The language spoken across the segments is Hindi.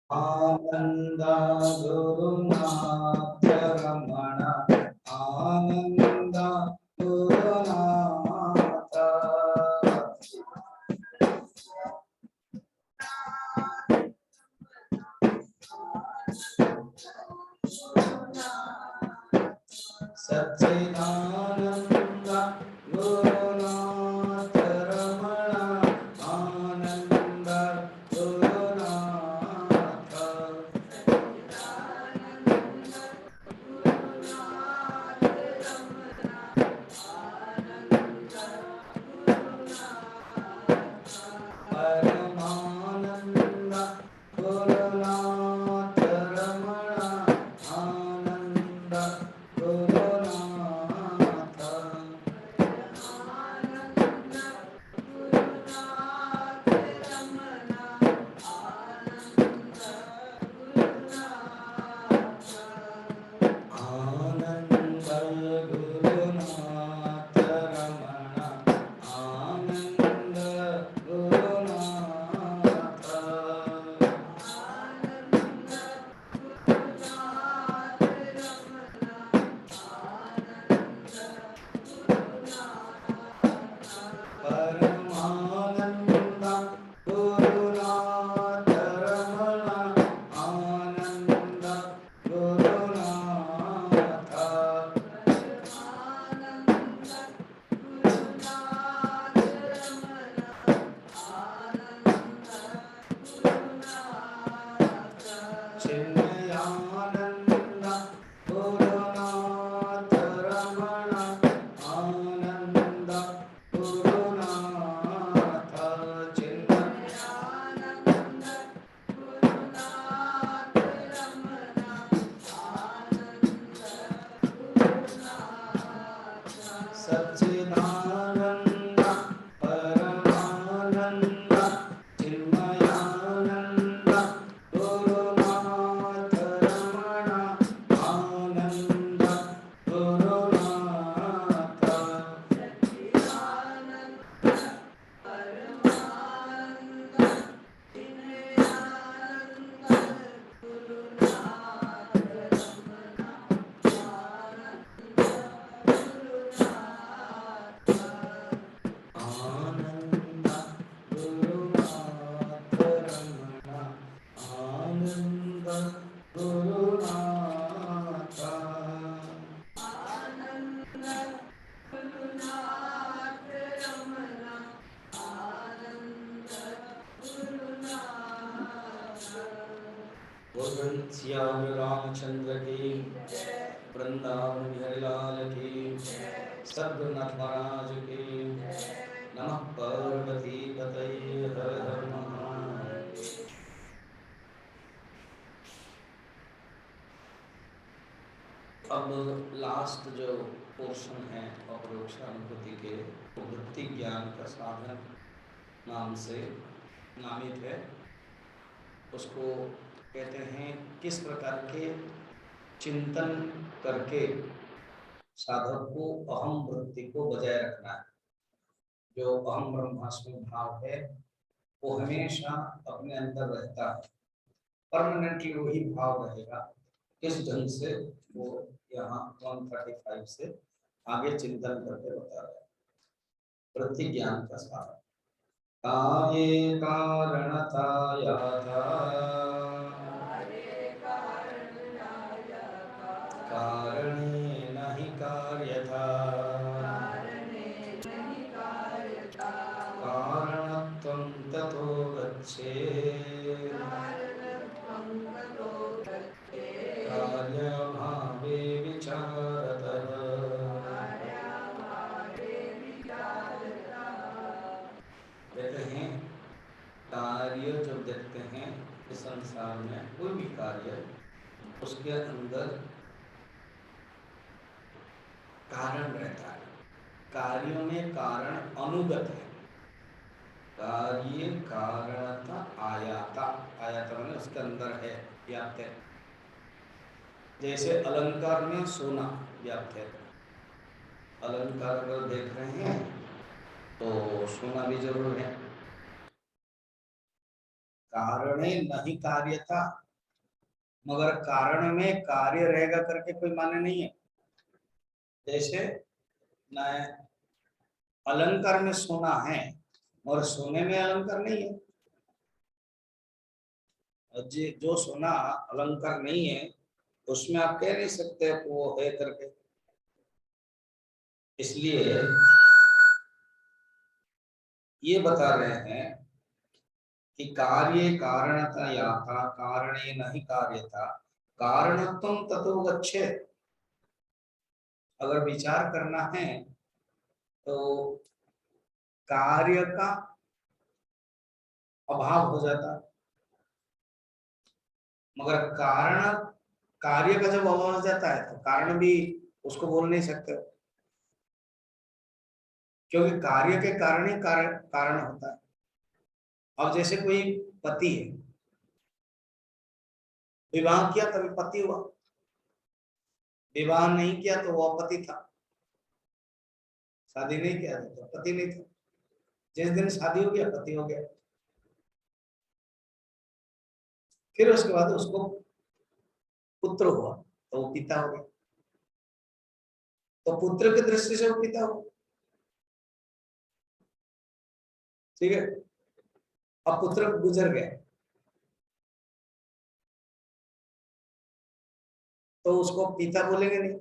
आनंद गुरुनाथ रमण आनंद गुरुनाथ सच्चिदानंद गुरुनाथ रमण आनंद गुरुनाथ परमानंद गुरुनाथ रमण आनंद गुरुनाथ आनंद गुरुनाथ रमण आनंद गुरुनाथ परमानंद गुरुनाथ रमण आनंद गुरुनाथ चिन्मयानंद गुरुनाथ रमण आनंद गुरुनाथ चिन्मयानंद गुरुनाथ रमण सच्चिदानंद परमानंद चिन्मयानंद गुरुनाथ रमण आनंद गुरुनाथ आनंद गुरुनाथ रमण आनंद गुरुनाथ बोल श्याम रामचंद्र की वृंदावन बिहारी लाल की सद्गुरुनाथ महाराज की नमः पार्वती पतये हर हर महादेव। अब लास्ट जो पोर्शन है अपरोक्षानुभूति के वृत्ति ज्ञान का साधन नाम से नामित है, उसको कहते हैं किस प्रकार के चिंतन करके साधक को अहम वृत्ति को बजाय रखना है। जो अहम ब्रह्मास्मि भाव है वो हमेशा अपने अंदर रहता है, परमानेंटली वही भाव रहेगा। किस ढंग से वो यहाँ 135 से आगे चिंतन करके बता रहे हैं। वृत्ति ज्ञान का साधन काये कारणता याथा कारणे नहि कार्यथा कारणत्वं ततो गच्छेत् कार्यभावे विचारतः। कहते हैं कार्य जो देखते हैं इस संसार में कोई भी कार्य, उसके अंदर कारण रहता है। कार्यों में कारण अनुगत है। कार्य कारणता आयाता, आयाता माने उसके अंदर है, व्याप्त है। जैसे अलंकार में सोना व्याप्त है। अलंकार अगर देख रहे हैं तो सोना भी जरूर है। कारणे नहीं कार्यता, मगर कारण में कार्य रहेगा करके कोई माने नहीं है। जैसे न अलंकार में सोना है और सोने में अलंकार नहीं है, और जो सोना अलंकार नहीं है उसमें आप कह नहीं सकते वो है करके। इसलिए ये बता रहे हैं कि कार्य कारणता याथा कारणे नहीं कार्यता कारणत्वं ततो गच्छेत्। अगर विचार करना है तो कार्य का अभाव हो जाता, मगर कारण कार्य का जब अभाव हो जाता है तो कारण भी उसको बोल नहीं सकते, क्योंकि कार्य के कारण ही कारण होता है। अब जैसे कोई पति है, विवाह किया तभी पति हुआ, विवाह नहीं किया तो वो पति था, शादी नहीं किया तो पति नहीं था। जिस दिन शादी हो गया पति हो गया। फिर उसके बाद उसको पुत्र हुआ तो वो पिता हो गया, तो पुत्र की दृष्टि से वो पिता हो, ठीक है। अब पुत्र गुजर गया तो उसको पिता बोलेंगे नहीं।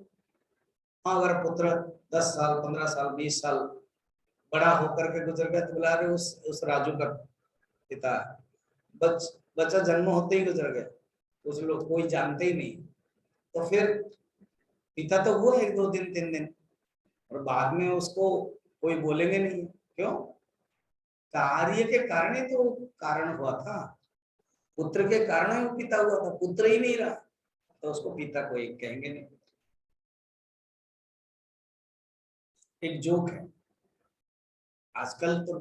हाँ, अगर पुत्र 10 साल 15 साल 20 साल बड़ा होकर के गुजर गया तो बुला रहे उस राजू का पिता है। बच्चा जन्म होते ही गुजर गया, उस लोग कोई जानते ही नहीं, तो फिर पिता तो हुआ 1 2 दिन 3 दिन, और बाद में उसको कोई बोलेंगे नहीं। क्यों? कार्य के कारण ही तो कारण हुआ था, पुत्र के कारण ही वो पिता हुआ था, पुत्र ही नहीं रहा तो उसको पिता कोई कहेंगे नहीं। एक जोक है, आजकल तो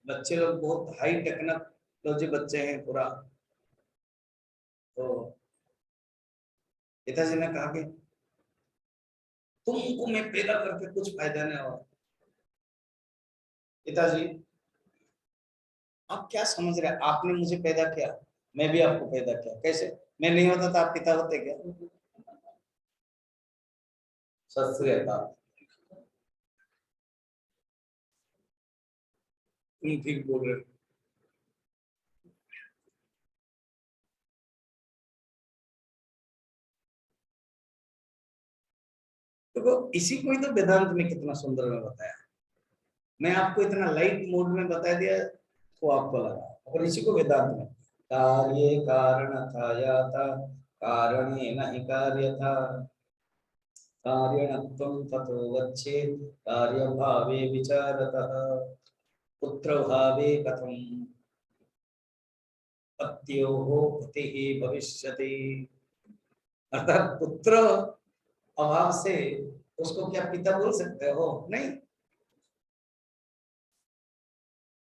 बच्चे लोग बहुत हाई टेक्नोलॉजी बच्चे हैं पूरा, तो पिताजी ने कहा कि तुमको मैं पैदा करके कुछ फायदा नहीं हुआ। पिताजी, आप क्या समझ रहे हैं? आपने मुझे पैदा किया, मैं भी आपको पैदा किया, कैसे? मैं नहीं होता तो आप पिता होते क्या? सत श्री अकाल। तुम ठीक बोल रहे हो। तो इसी को ही तो वेदांत में कितना सुंदर में बताया। मैं आपको इतना लाइट मोड में बता दिया तो आपको लगा, और इसी को वेदांत में कार्य कारण था या था कारणे नहीं कार्य था कार्यणत्वं ततो गच्छेत् कार्यभावे विचारतः पुत्र भावे कथम पत्योः पतिः भविष्यति। अर्थात पुत्र अभाव से उसको क्या पिता बोल सकते हो? नहीं।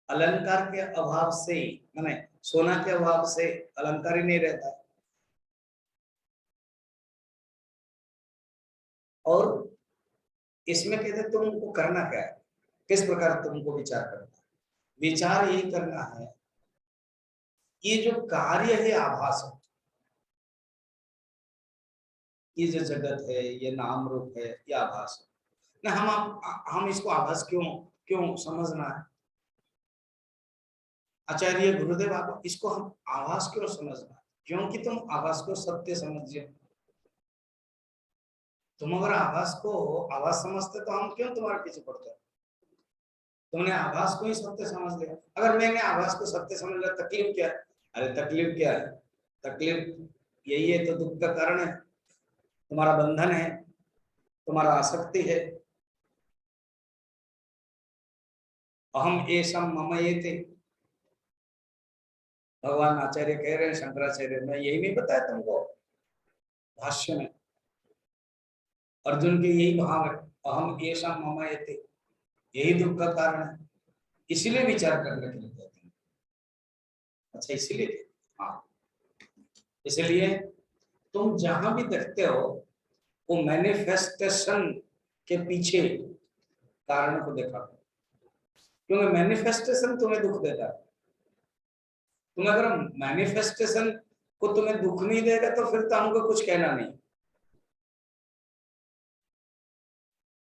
अलंकार के अभाव से, माने सोना के अभाव से अलंकार ही नहीं रहता। और इसमें कहते तुमको करना क्या है, किस प्रकार तुमको विचार करना है? विचार यही करना है, ये जो कार्य है आभास है, ये जो जगत है ये नाम रूप है ये आभास है ना। हम इसको आभास क्यों क्यों समझना है? आचार्य गुरुदेव आप इसको हम आभास क्यों समझना है? क्योंकि तुम आभास को सत्य समझिए। तुम अगर आभास को आभास समझते तो हम क्यों तुम्हारे पीछे पड़ते? तुमने आभास को ही सत्य समझ लिया। अगर मैंने आभास को सत्य समझ लिया, तकलीफ क्या है? अरे तकलीफ क्या है? तकलीफ यही है तो दुख का कारण है, तुम्हारा बंधन है, तुम्हारा आसक्ति है। अहम एषम मम एते, भगवान आचार्य कह रहे हैं, शंकराचार्य ने यही नहीं बताया तुमको भाष्य में? अर्जुन के यही भाव है, अहम एषम मम एते, यही दुख का कारण है, इसीलिए विचार करने के लिए कहते हैं। अच्छा, इसीलिए, हाँ, इसलिए तुम जहां भी देखते हो वो मैनिफेस्टेशन के पीछे कारण को देखा, क्योंकि मैनिफेस्टेशन तुम्हें दुख देता है। तुम अगर मैनिफेस्टेशन को तुम्हें दुख नहीं देगा तो फिर तो हमको कुछ कहना नहीं।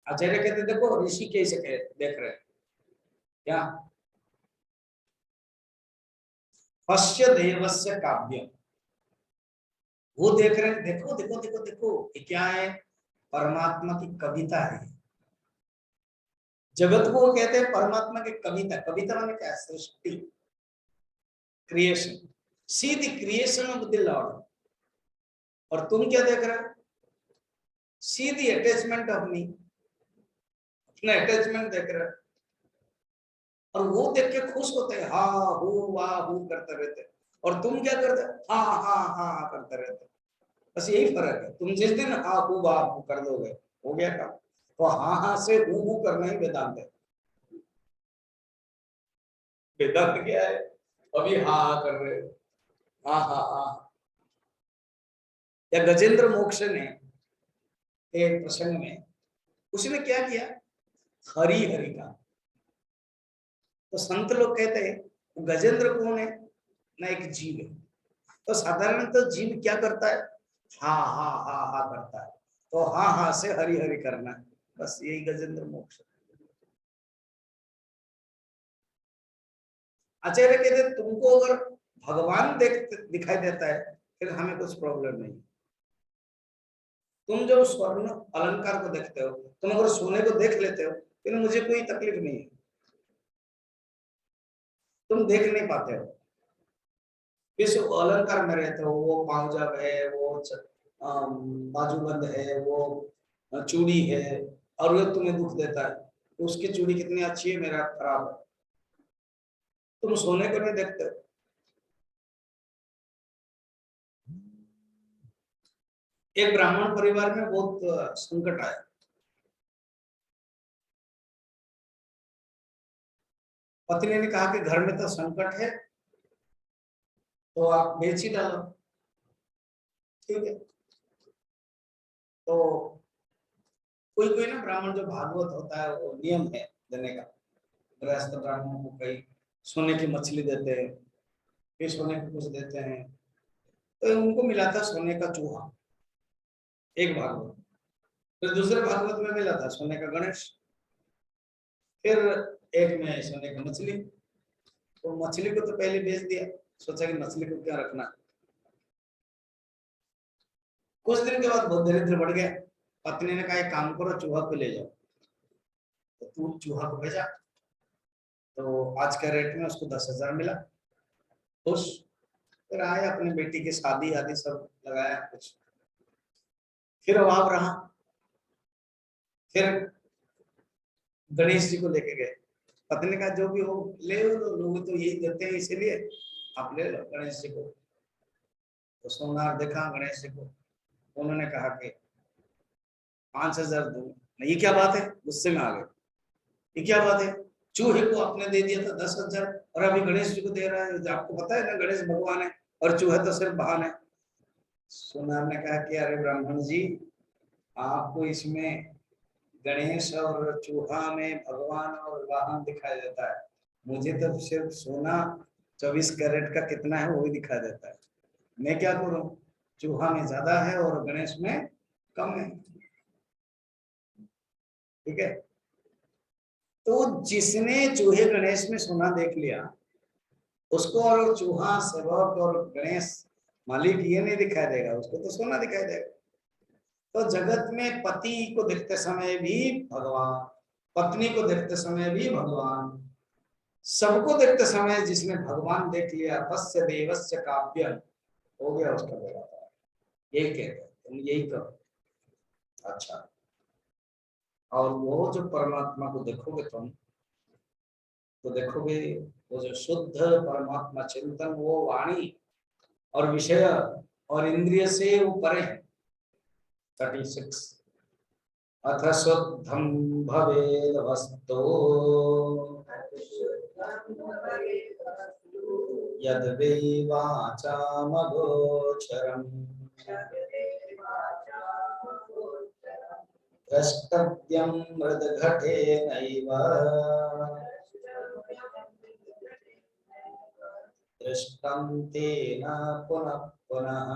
आचार्य कहते देखो ऋषि कैसे देख रहे क्या, पश्य देवस्य काव्य, वो देख रहे हैं, देखो देखो देखो देखो ये क्या है, परमात्मा की कविता है। जगत को कहते हैं परमात्मा की कविता। कविता माने क्या, सृष्टि, creation, see the creation of the lord. और तुम क्या देख रहे हो, see the attachment of me, अपना अटैचमेंट देख रहे हो। और वो देख के खुश होते हैं, हा हू वाह हू करते रहते, और तुम क्या करते, हाँ हाँ हाँ करते रहते। बस यही फर्क है, तुम जिस दिन हा हू वाह हू कर दोगे हो गया काम। तो हाँ हाँ से हू करना ही वेदांत है। वेदांत क्या है, अभी हाँ हाँ कर रहे हो, हाँ हाँ हाँ। या गजेंद्र मोक्ष ने एक प्रसंग में उसने क्या किया, हरि हरि का। तो संत लोग कहते हैं गजेंद्र कौन है ना, एक जीव है। तो साधारणतः तो जीव क्या करता है, हाँ हाँ हाँ हाँ करता है। तो हाँ हाँ से हरि हरि करना है, बस यही गजेंद्र मोक्ष। आचार्य कहते तुमको अगर भगवान दिखाई देता है फिर हमें कुछ प्रॉब्लम नहीं। तुम जो स्वर्ण अलंकार को देखते हो, तुम अगर सोने को देख लेते हो फिर मुझे कोई तकलीफ नहीं है। तुम देख नहीं पाते हो, किस अलंकार में रहते हो, वो पांवजब है, वो बाजूबंद है, वो चूड़ी है, और वो तुम्हें दुख देता है, उसकी चूड़ी कितनी अच्छी है, मेरा खराब है। तुम सोने को नहीं देखते हो। एक ब्राह्मण परिवार में बहुत संकट आया। पत्नी ने कहा कि घर में तो संकट है तो आप बेच ही डालो। ठीक है, तो कोई कोई ना ब्राह्मण जो भागवत होता है वो नियम है देने का, गृहस्थ ब्राह्मणों को कई सोने की मछली देते हैं, फिर सोने को कुछ देते हैं। तो उनको मिला था सोने का चूहा, एक भागवत। फिर दूसरे भागवत में मिला था सोने का गणेश। फिर एक में सोने का मछली। तो मछली को तो पहले बेच दिया, सोचा कि मछली को क्या रखना। कुछ दिन के बाद बहुत दरिद्र बढ़ गया। पत्नी ने कहा एक काम करो, चूहा को ले जाओ। तो तू चूहा को भेजा, तो आज के रेट में उसको 10,000 मिला, खुश। फिर आए, अपनी बेटी की शादी आदि सब लगाया कुछ, फिर अभाव रहा। फिर गणेश जी को लेके गए, पत्नी का जो भी हो ले लो, लोग तो यही देते हैं इसीलिए आप ले लो गणेश जी को। तो सोनार देखा गणेश जी को, उन्होंने कहा कि 5,000 दूं। ये क्या बात है, गुस्से में आ गए, ये क्या बात है, चूहे को आपने दे दिया था 10,000 और अभी गणेश जी को दे रहा है, आपको पता है ना गणेश भगवान है और चूहे तो सिर्फ बहाने है। सोनार ने कहा कि अरे ब्राह्मण जी, आपको इसमें गणेश और चूहा में भगवान और वाहन दिखाई देता है, मुझे तो सिर्फ सोना 24 कैरेट का कितना है वही दिखाई देता है। मैं क्या करूं, चूहा में ज्यादा है और गणेश में कम है। ठीक है, तो जिसने चूहे गणेश में सोना देख लिया उसको और चूहा सेवक और गणेश मालिक ये नहीं दिखाई देगा, उसको तो सोना दिखाई देगा। तो जगत में पति को देखते समय भी भगवान, पत्नी को देखते समय भी भगवान, सबको देखते समय जिसने भगवान देख लिया, तस्य देवस्य काव्य, हो गया उसका बेड़ा पार। यही कहते हैं, तुम यही करो। अच्छा, और वो जो परमात्मा को देखोगे तुम, तो देखोगे वो जो शुद्ध परमात्मा चिंतन, वो वाणी और विषय और इंद्रिय से वो परे है। 36 अथ शुद्धम भवेद वस्तु यद वे वाचामगोचरम् द्रष्टव्यं हृद्घटेनैव दृष्टान्तेन पुनः पुनः।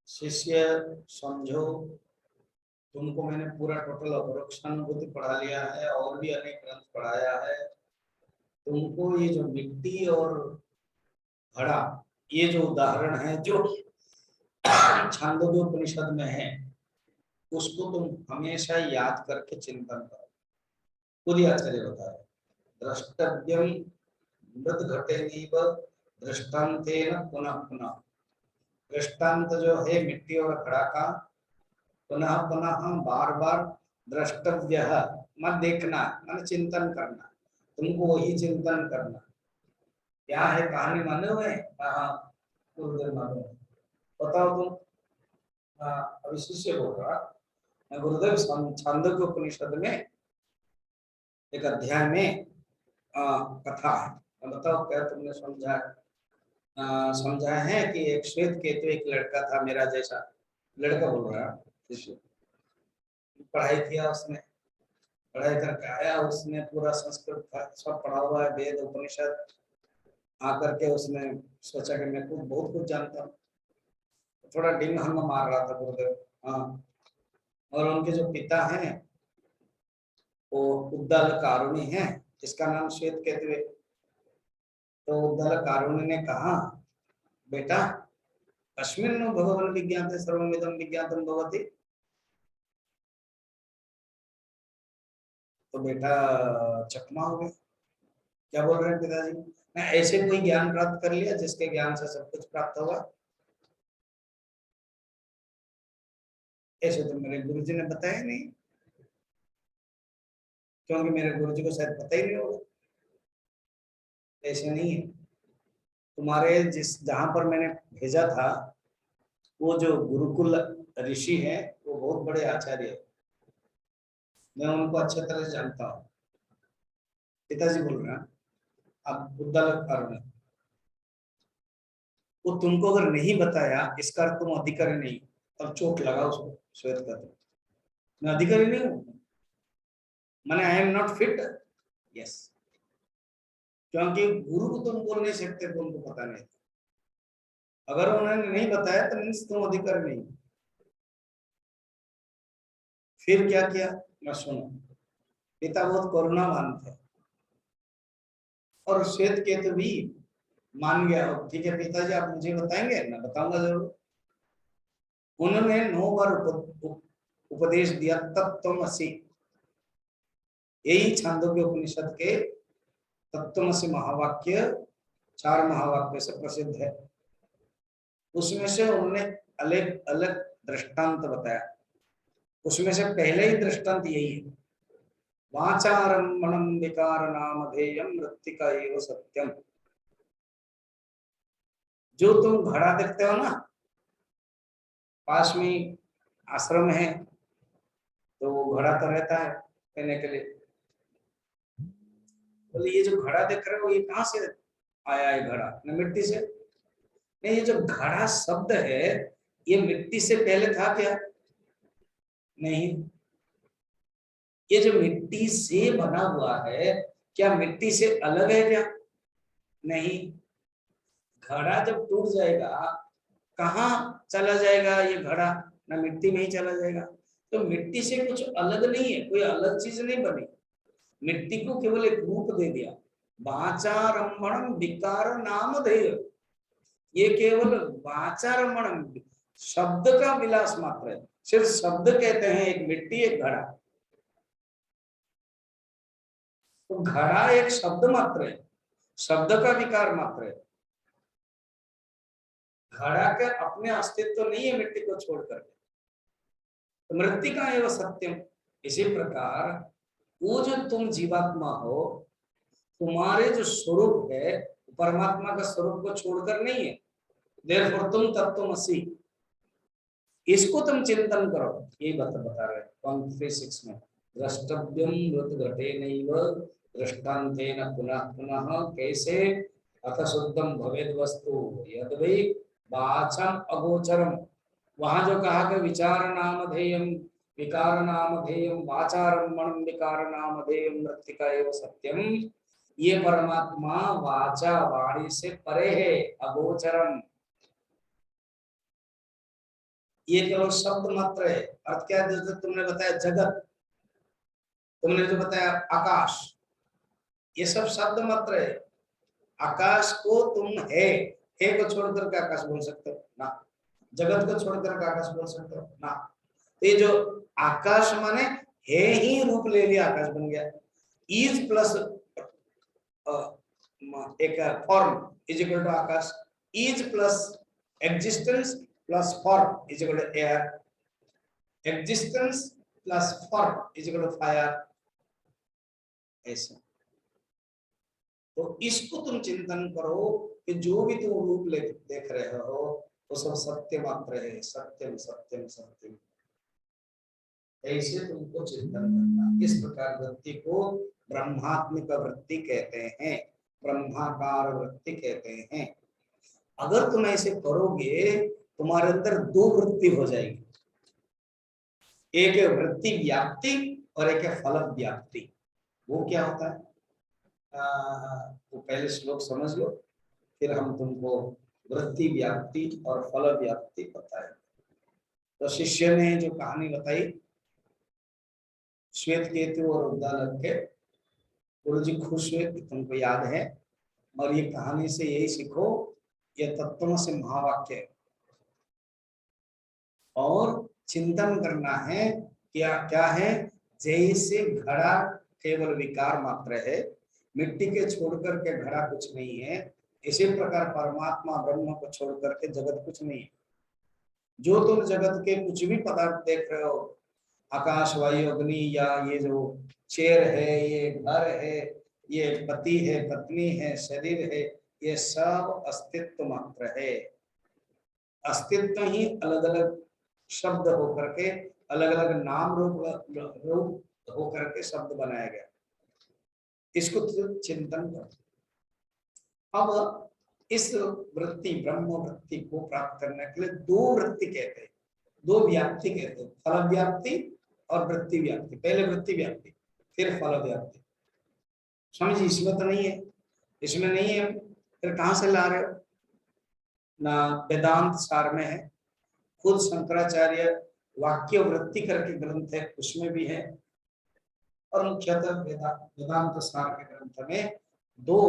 शिष्य समझो, तुमको मैंने पूरा टोटल अपरोक्षानुभूति पढ़ा लिया है और भी अनेक ग्रंथ पढ़ाया है। तुमको ये जो मिट्टी और घड़ा, ये जो उदाहरण है जो छांदोग्य उपनिषद में है, उसको तुम हमेशा याद करके चिंतन करो। खुद ही आचार्य होता है, द्रष्टव्यम मृत घटेनैव दृष्टान्तेन पुनः पुनः। दृष्टांत जो है मिट्टी और घड़ा का, पुनः पुनः बार बार द्रष्टव्य, मत देखना मन चिंतन करना, तुमको वही चिंतन करना। क्या है कहानी मालूम है? गुरुदेव मालूम है, बताओ तुम। अभी शिष्य बोल रहा, गुरुदेव छांदोग्य उपनिषद में एक अध्याय में कथा है, बताओ क्या तुमने समझा? समझा है कि एक श्वेत केतु एक लड़का था मेरा जैसा, लड़का बोल रहा शिष्य, पढ़ाई किया उसने, पढ़ाई करके आया, उसने पूरा संस्कृत सब पढ़ा हुआ है, वेद उपनिषद। आकर के उसने सोचा कि मैं कुछ बहुत कुछ जानता हूँ, थोड़ा डिंग हंग मार रहा था गुरुदेव। हाँ, और उनके जो पिता हैं वो उद्दाल कारुणी है, जिसका नाम श्वेत केतु है। तो उद्दाल कारुणी ने कहा, बेटा अस्मिन् भगवान विज्ञाते सर्वमिदं विज्ञातम भवति। तो बेटा चकमा हो गया, क्या बोल रहे हैं पिताजी? मैं ऐसे कोई ज्ञान प्राप्त कर लिया जिसके ज्ञान से सब कुछ प्राप्त होगा? ऐसे तो मेरे गुरुजी ने बताया नहीं, क्योंकि मेरे गुरुजी को शायद पता ही नहीं होगा। ऐसे नहीं है, तुम्हारे जिस जहां पर मैंने भेजा था, वो जो गुरुकुल ऋषि है वो बहुत बड़े आचार्य है, मैं उनको अच्छे तरह से जानता हूँ। पिताजी बोल रहे हैं, अब उद्दल कारण, वो तुमको अगर नहीं बताया इसका अर्थ तुम अधिकारी नहीं, तब चोट लगा उसको श्वेत का। मैं अधिकारी नहीं हूँ, मैंने I am not fit. Yes, क्योंकि गुरु को तुम बोल नहीं सकते, तुमको पता नहीं। अगर उन्होंने नहीं बताया तो मीन्स तुम अधिकारी नहीं। फिर क्या किया मैं सुनो। पिता बहुत करुणावान थे, और श्वेत केतु भी मान गया, ठीक है पिताजी आप मुझे बताएंगे, मैं बताऊंगा जरूर। उन्होंने 9 बार उपदेश दिया तत्त्वमसि, यही छांदोग्य उपनिषद के तत्त्वमसि महावाक्य 4 महावाक्य से प्रसिद्ध है। उसमें से उन्होंने अलग अलग दृष्टांत बताया, उसमें से पहले ही दृष्टांत यही है, वाचारम्भणं विकार नामधेयं मृत्तिका एव सत्यम। जो तुम घड़ा देखते हो ना, पास में आश्रम है तो वो घड़ा तो रहता है पीने के लिए। बोले ये जो घड़ा देख रहे हो ये कहाँ से आया है घड़ा? न मिट्टी से। नहीं, ये जो घड़ा शब्द है ये मिट्टी से पहले था क्या? नहीं। ये जो मिट्टी से बना हुआ है क्या मिट्टी से अलग है क्या? नहीं। घड़ा जब टूट जाएगा कहाँ चला जाएगा ये घड़ा? ना मिट्टी में ही चला जाएगा। तो मिट्टी से कुछ अलग नहीं है, कोई अलग चीज नहीं बनी। मिट्टी को केवल एक रूप दे दिया। वाचारम्भणम विकार नामधेय, ये केवल वाचारम्भणम शब्द का विलास मात्र है, सिर्फ शब्द कहते हैं एक मिट्टी एक घड़ा। तो घड़ा एक शब्द मात्र है, शब्द का विकार मात्र है। घड़ा का अपने अस्तित्व तो नहीं है मिट्टी को छोड़कर। तो मृत्तिका एवं सत्यम, इसी प्रकार वो जो तुम जीवात्मा हो, तुम्हारे जो स्वरूप है परमात्मा का स्वरूप को छोड़कर नहीं है। देयरफॉर तुम तत्त्वमसि, इसको तुम चिंतन करो। ये बता रहे 136 में, द्रष्टव्यम मृत घटेनैव दृष्टान्तेन पुनः पुनः, कैसे? अथ शुद्धम भवेद वस्तु यद वै वाचम अगोचरम। वहां जो कहा कि विचार नामधेयम विकार नामधेयम वाचारम्भणम विकार नामधेयम मृत्तिका एव सत्यम। ये परमात्मा वाचा वाणी से परे है, अगोचरम। ये केवल शब्द मात्र है। अर्थ क्या है? जैसे तुमने बताया जगत, तुमने जो बताया आकाश, ये सब शब्द मात्र है। आकाश को तुम है को छोड़ करके आकाश बोल सकते हो ना? जगत को छोड़ करके आकाश बोल सकते हो ना? तो ये जो आकाश माने है ही रूप ले लिया, आकाश बन गया। इज प्लस एक फॉर्म इज इक्वल टू आकाश। Is plus existence plus form is equal to air. Existence plus form is equal to fire. ऐसा तो इसको तुम चिंतन करो कि जो भी तुम रूप देख रहे हो वो सब सत्य मात्र है। सत्यम सत्यम सत्यम, ऐसे तुमको चिंतन करना। इस प्रकार वृत्ति को ब्रह्मात्मिक वृत्ति कहते हैं, ब्रह्माकार वृत्ति कहते हैं। अगर तुम ऐसे करोगे तुम्हारे अंदर दो वृत्ति हो जाएगी, एक है वृत्ति व्याप्ति और एक है फल व्याप्ति। वो क्या होता है? वो पहले श्लोक समझ लो, फिर हम तुमको वृत्ति व्याप्ति और फल व्याप्ति बताए। तो शिष्य ने जो कहानी बताई श्वेत केतु और उद्दालक के, गुरु जी खुश हुए कि तुमको याद है, और ये कहानी से यही सीखो, ये तत्वों से महावाक्य है। और चिंतन करना है क्या क्या है? जैसे घड़ा केवल विकार मात्र है, मिट्टी के छोड़कर के घड़ा कुछ नहीं है, इसी प्रकार परमात्मा ब्रह्म को छोड़ करके जगत कुछ नहीं है। जो तुम जगत के कुछ भी पदार्थ देख रहे हो, आकाश वायु अग्नि, या ये जो चेयर है, ये घर है, ये पति है पत्नी है शरीर है, ये सब अस्तित्व मात्र है। अस्तित्व ही अलग अलग शब्द होकर के, अलग अलग नाम रूप होकर के शब्द बनाया गया। इसको चिंतन करो। अब इस वृत्ति ब्रह्म वृत्ति को प्राप्त करने के लिए दो वृत्ति कहते हैं, दो व्याप्ति कहते हैं, फल व्याप्ति और वृत्ति व्याप्ति। पहले वृत्ति व्याप्ति फिर फल व्याप्ति। समझिए, इसमें तो नहीं है, इसमें नहीं है, फिर कहां से ला रहे हो? ना वेदांत सार में है, खुद शंकराचार्य वाक्य वृत्ति करके ग्रंथ है उसमें भी है, और मुख्यतः वेदांत सार के ग्रंथ में दो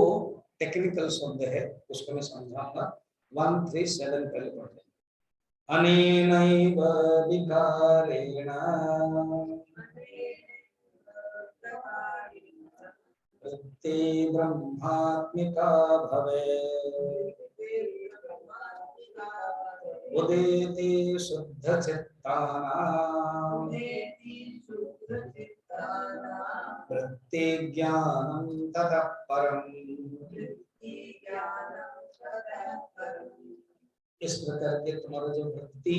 टेक्निकल शब्द है, उसको मैं समझाऊंगा। 137 पहले पढ़ते हैं। अनेनैव विकारेण वृत्ति ब्रह्मात्मिका भवेत् उदेति शुद्ध चित्तानां वृत्ति ज्ञानं ततः परम्। इस प्रकार के तुम्हारा जो वृत्ति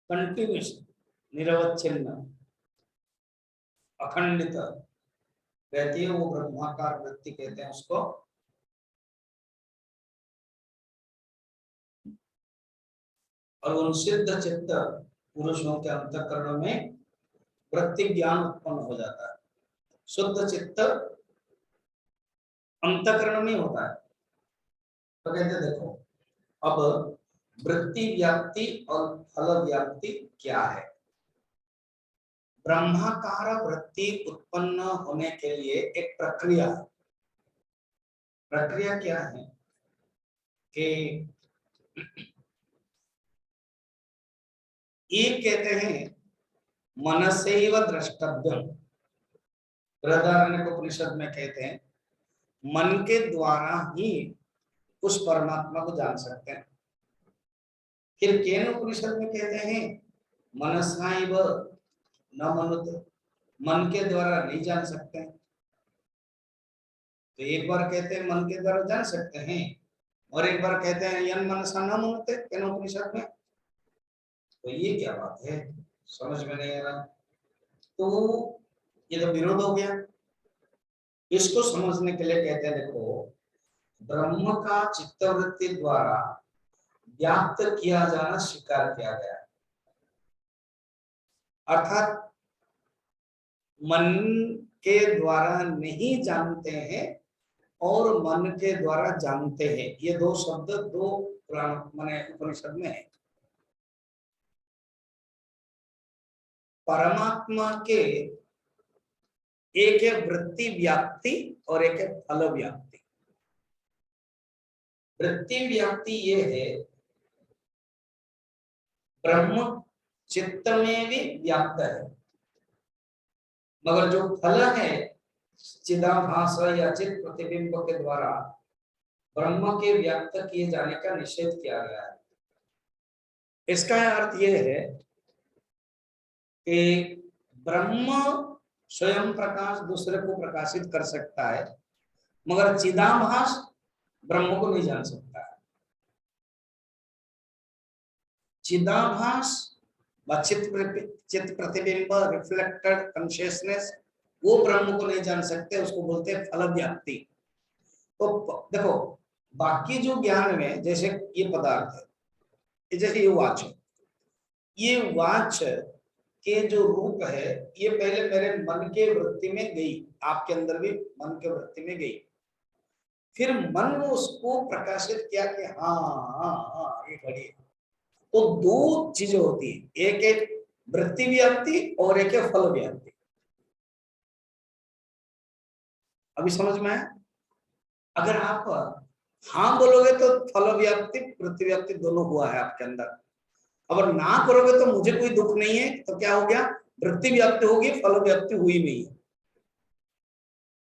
कंटिन्यूस निरवच्छिन्न अखंडित रहती है, वो ब्रह्माकार वृत्ति कहते हैं उसको। और उन सिद्ध चित्त पुरुषों के अंतःकरण में वृत्ति ज्ञान उत्पन्न हो जाता है। शुद्ध चित्त अंतःकरण में होता है। तो कहते देखो, अब वृत्ति व्याप्ति और फल व्याप्ति क्या है? ब्रह्माकार वृत्ति उत्पन्न होने के लिए एक प्रक्रिया है। प्रक्रिया क्या है कि एक कहते हैं मनसैव द्रष्टव्यम, बृहदारण्यकोपनिषद में कहते हैं मन के द्वारा ही उस परमात्मा को जान सकते हैं। फिर केन उपनिषद में कहते हैं मनसाइव न मनुत, मन के द्वारा नहीं जान सकते हैं। तो एक बार कहते हैं मन के द्वारा जान सकते हैं, और एक बार कहते हैं यन मनसा न मनुते केन उपनिषद में। तो ये क्या बात है, समझ में नहीं आ रहा। तो ये तो विरोध हो गया। इसको समझने के लिए कहते हैं देखो, ब्रह्म का चित्तवृत्ति द्वारा व्याप्त किया जाना स्वीकार किया गया। अर्थात मन के द्वारा नहीं जानते हैं और मन के द्वारा जानते हैं, ये दो शब्द दो पुराण माने उपनिषद में है। परमात्मा के एक है वृत्ति व्याप्ति और एक है फल व्याप्ति। वृत्ति व्याप्ति ये है ब्रह्म चित्त में भी व्याप्त है, मगर जो फल है चिदाभास या चित प्रतिबिंब के द्वारा ब्रह्म के व्याप्त किए जाने का निषेध किया गया है। इसका अर्थ यह है कि ब्रह्म स्वयं प्रकाश दूसरे को प्रकाशित कर सकता है, मगर चिदाभास ब्रह्म को नहीं जान सकता है। चिदाभास चित्त प्रतिबिंब रिफ्लेक्टेड कॉन्शियसनेस वो ब्रह्म को नहीं जान सकते, उसको बोलते हैं फल व्याप्ति। तो देखो बाकी जो ज्ञान में जैसे ये पदार्थ है, जैसे ये वॉच है, ये वॉच के जो रूप है ये पहले मेरे मन के वृत्ति में गई, आपके अंदर भी मन के वृत्ति में गई, फिर मन ने उसको प्रकाशित किया कि हाँ ये घड़ी है। तो दो चीजें होती है, एक एक वृत्ति व्याप्ति और एक है फल व्याप्ति। अभी समझ में आया? अगर आप हाँ बोलोगे तो फल व्याप्ति वृत्ति व्याप्ति दोनों हुआ है आपके अंदर, अगर ना करोगे तो मुझे कोई दुख नहीं है, तो क्या हो गया? वृत्ति व्याप्ति होगी, फल व्याप्ति हुई नहीं है।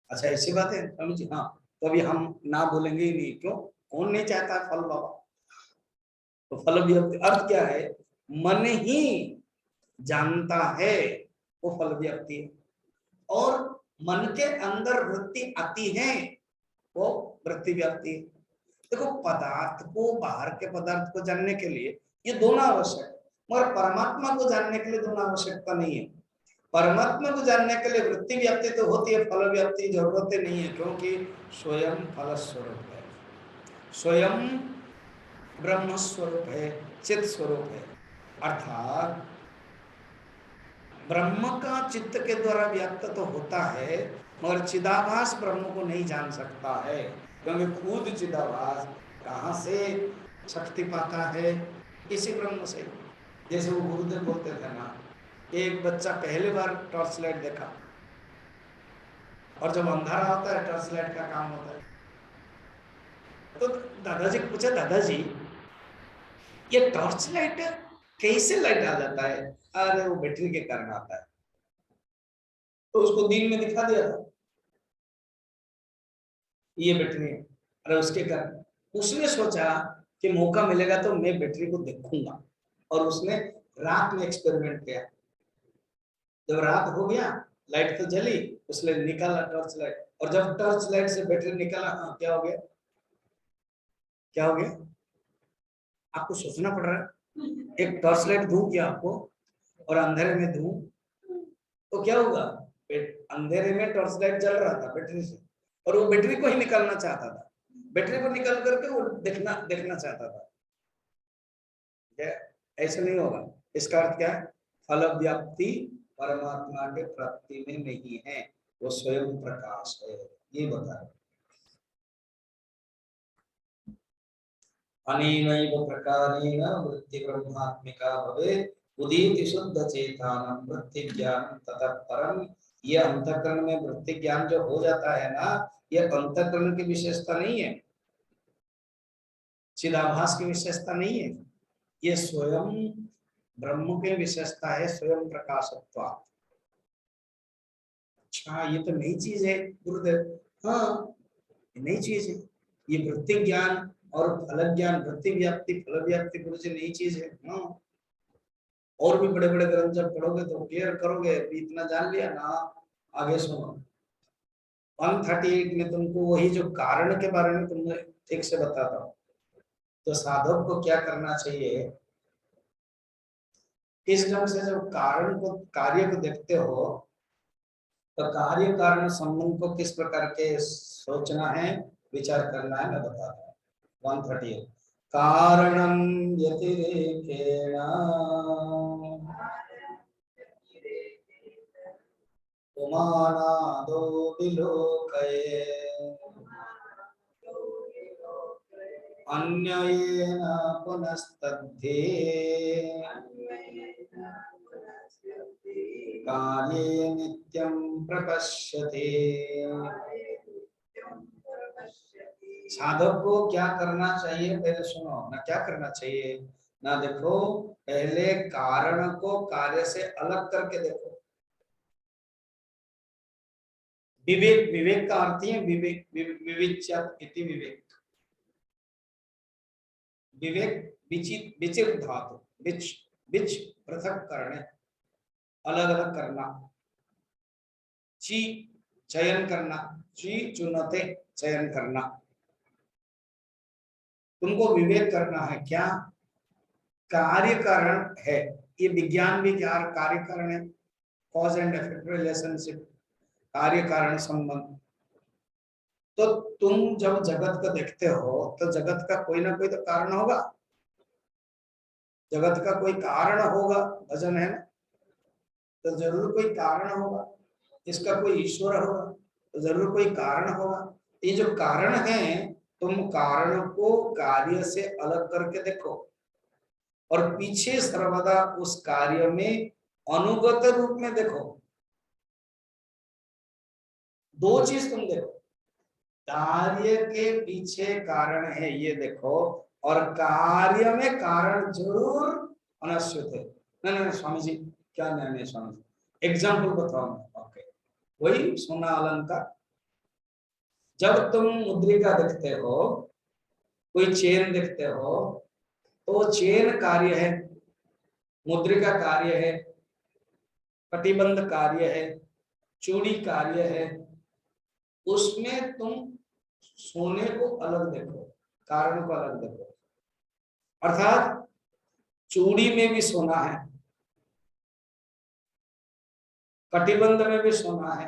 अच्छा ऐसी बात है समझिए। हाँ तो अभी हम ना बोलेंगे ही नहीं, क्यों? कौन नहीं चाहता फल बाबा? तो फल व्याप्ति अर्थ क्या है? मन ही जानता है वो फल व्याप्ति है, और मन के अंदर वृत्ति आती है वो वृत्ति व्याप्ति है। देखो पदार्थ को, बाहर के पदार्थ को जानने के लिए ये दोनों आवश्यक है, मगर परमात्मा को जानने के लिए दोनों आवश्यकता नहीं है। परमात्मा को जानने के लिए वृत्ति व्याप्ति तो होती है, फल व्याप्ति जरूरत नहीं है, क्योंकि स्वयं फल स्वरूप है, स्वयं ब्रह्म स्वरूप है, चित स्वरूप है। अर्थात ब्रह्म का चित्त के द्वारा व्याप्त तो होता है, मगर चिदाभास ब्रह्म को नहीं जान सकता है, क्योंकि खुद चिदाभास कहाँ से शक्ति पाता है? इसी ब्रह्म से। जैसे वो गुरुदेव बोलते थे ना, एक बच्चा पहली बार टॉर्च लाइट देखा, और जब अंधारा होता है टॉर्च लाइट का काम होता है, तो दादाजी को पूछा, दादाजी ये टॉर्च लाइट कैसे लाइट आ जाता है? अरे वो बैटरी के कारण आता है। तो उसको दिन में दिखा दिया था ये बैटरी है, अरे उसके कारण उसने सोचा कि मौका मिलेगा तो मैं बैटरी को देखूंगा, और उसने रात में एक्सपेरिमेंट किया। जब रात हो गया लाइट तो जली, उसने निकाला टॉर्च लाइट, और जब टॉर्च लाइट से बैटरी निकाला, हाँ क्या हो गया? क्या हो गया? आपको सोचना पड़ रहा है। एक टॉर्च लाइट दूं क्या आपको, और अंधेरे में दूं तो क्या होगा? अंधेरे में टॉर्च लाइट जल रहा था बैटरी से, और वो बैटरी को ही निकालना चाहता था, बैटरी को निकाल करके वो देखना चाहता था। ऐसे नहीं होगा। इसका अर्थ क्या है? फल व्याप्ति परमात्मा के प्राप्ति में नहीं है, वो स्वयं प्रकाश है, ये बता रहे। अनेनैव प्रकारेण वृत्ति ब्रह्मात्मिका भवेत् उदित शुद्ध चेतनम वृत्ति ज्ञान ततः परम। ये अंतःकरण में वृत्ति ज्ञान जो हो जाता है ना, ये अंतःकरण की विशेषता नहीं है, चिदाभास की विशेषता नहीं है, ये स्वयं ब्रह्म की विशेषता है, स्वयं प्रकाशत्व। अच्छा ये तो नई चीज है गुरुदेव। हाँ नई चीज है, ये वृत्ति ज्ञान और फल ज्ञान, वृत्ति व्याप्ति फल व्याप्ति गुरु जी नई चीज है। हाँ और भी बड़े बड़े ग्रंथ जब पढ़ोगे तो क्लियर करोगे, इतना जान लिया ना, आगे सुनो। 138 में तुमको वही जो कारण के बारे में तुमने ठीक से बताता हूँ, तो साधक को क्या करना चाहिए, इस ढंग से जब कारण को, कार्य को देखते हो, तो कार्य कारण संबंध को किस प्रकार के सोचना है, विचार करना है, मैं बताता हूँ। 138 कारणं व्यतिरेकेण उमानादो विलोकये अन्ययेन पुनस्तद्धे काले नित्यं प्रपश्यते। साधक को क्या करना चाहिए पहले सुनो ना, क्या करना चाहिए ना, देखो पहले कारण को कार्य से अलग करके देखो। विवेक, विवेक का अर्थ है विवेक, विविच्यत इति विवेक। विवेक विचित, विचित धातु, विच विच पृथक करने, अलग अलग करना। ची चयन करना, ची चुनते चयन करना। तुमको विवेक करना है क्या कार्य कारण है, ये विज्ञान भी क्या कार्य कारण है, कॉज एंड इफेक्ट रिलेशनशिप, कार्य कारण संबंध। तो तुम जब जगत को देखते हो तो जगत का कोई ना कोई तो कारण होगा, जगत का कोई कारण होगा, भजन है ना, तो जरूर कोई कारण होगा, इसका कोई ईश्वर होगा तो जरूर कोई कारण होगा। ये जो कारण है, तुम कारण को कार्य से अलग करके देखो और पीछे सर्वदा उस कार्य में अनुगत रूप में देखो। दो चीज तुम देखो, कार्य के पीछे कारण है ये देखो, और कार्य में कारण जरूर अनश्वित है। नहीं नहीं स्वामी जी, क्या नहीं नहीं स्वामी जी, एग्जाम्पल बताओ। ओके, वही सोना अलंकार, जब तुम मुद्रिका देखते हो, कोई चेन देखते हो, तो चेन कार्य है, मुद्रिका कार्य है, कटिबंध कार्य है, चूड़ी कार्य है। उसमें तुम सोने को अलग देखो, कारण को अलग देखो। अर्थात चूड़ी में भी सोना है, कटिबंध में भी सोना है,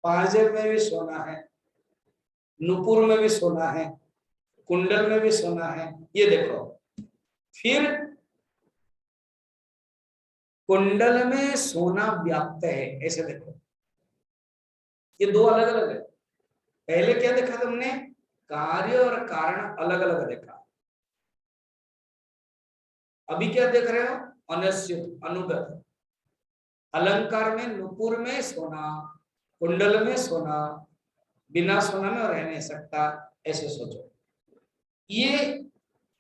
पाजेब में भी सोना है, नुपुर में भी सोना है, कुंडल में भी सोना है, ये देखो। फिर कुंडल में सोना व्याप्त है, ऐसे देखो। ये दो अलग अलग है। पहले क्या देखा तुमने, कार्य और कारण अलग अलग देखा। अभी क्या देख रहे हो, अनश्युत अनुगत। अलंकार में नुपुर में सोना, कुंडल में सोना, बिना सोना में रह नहीं सकता, ऐसे सोचो। ये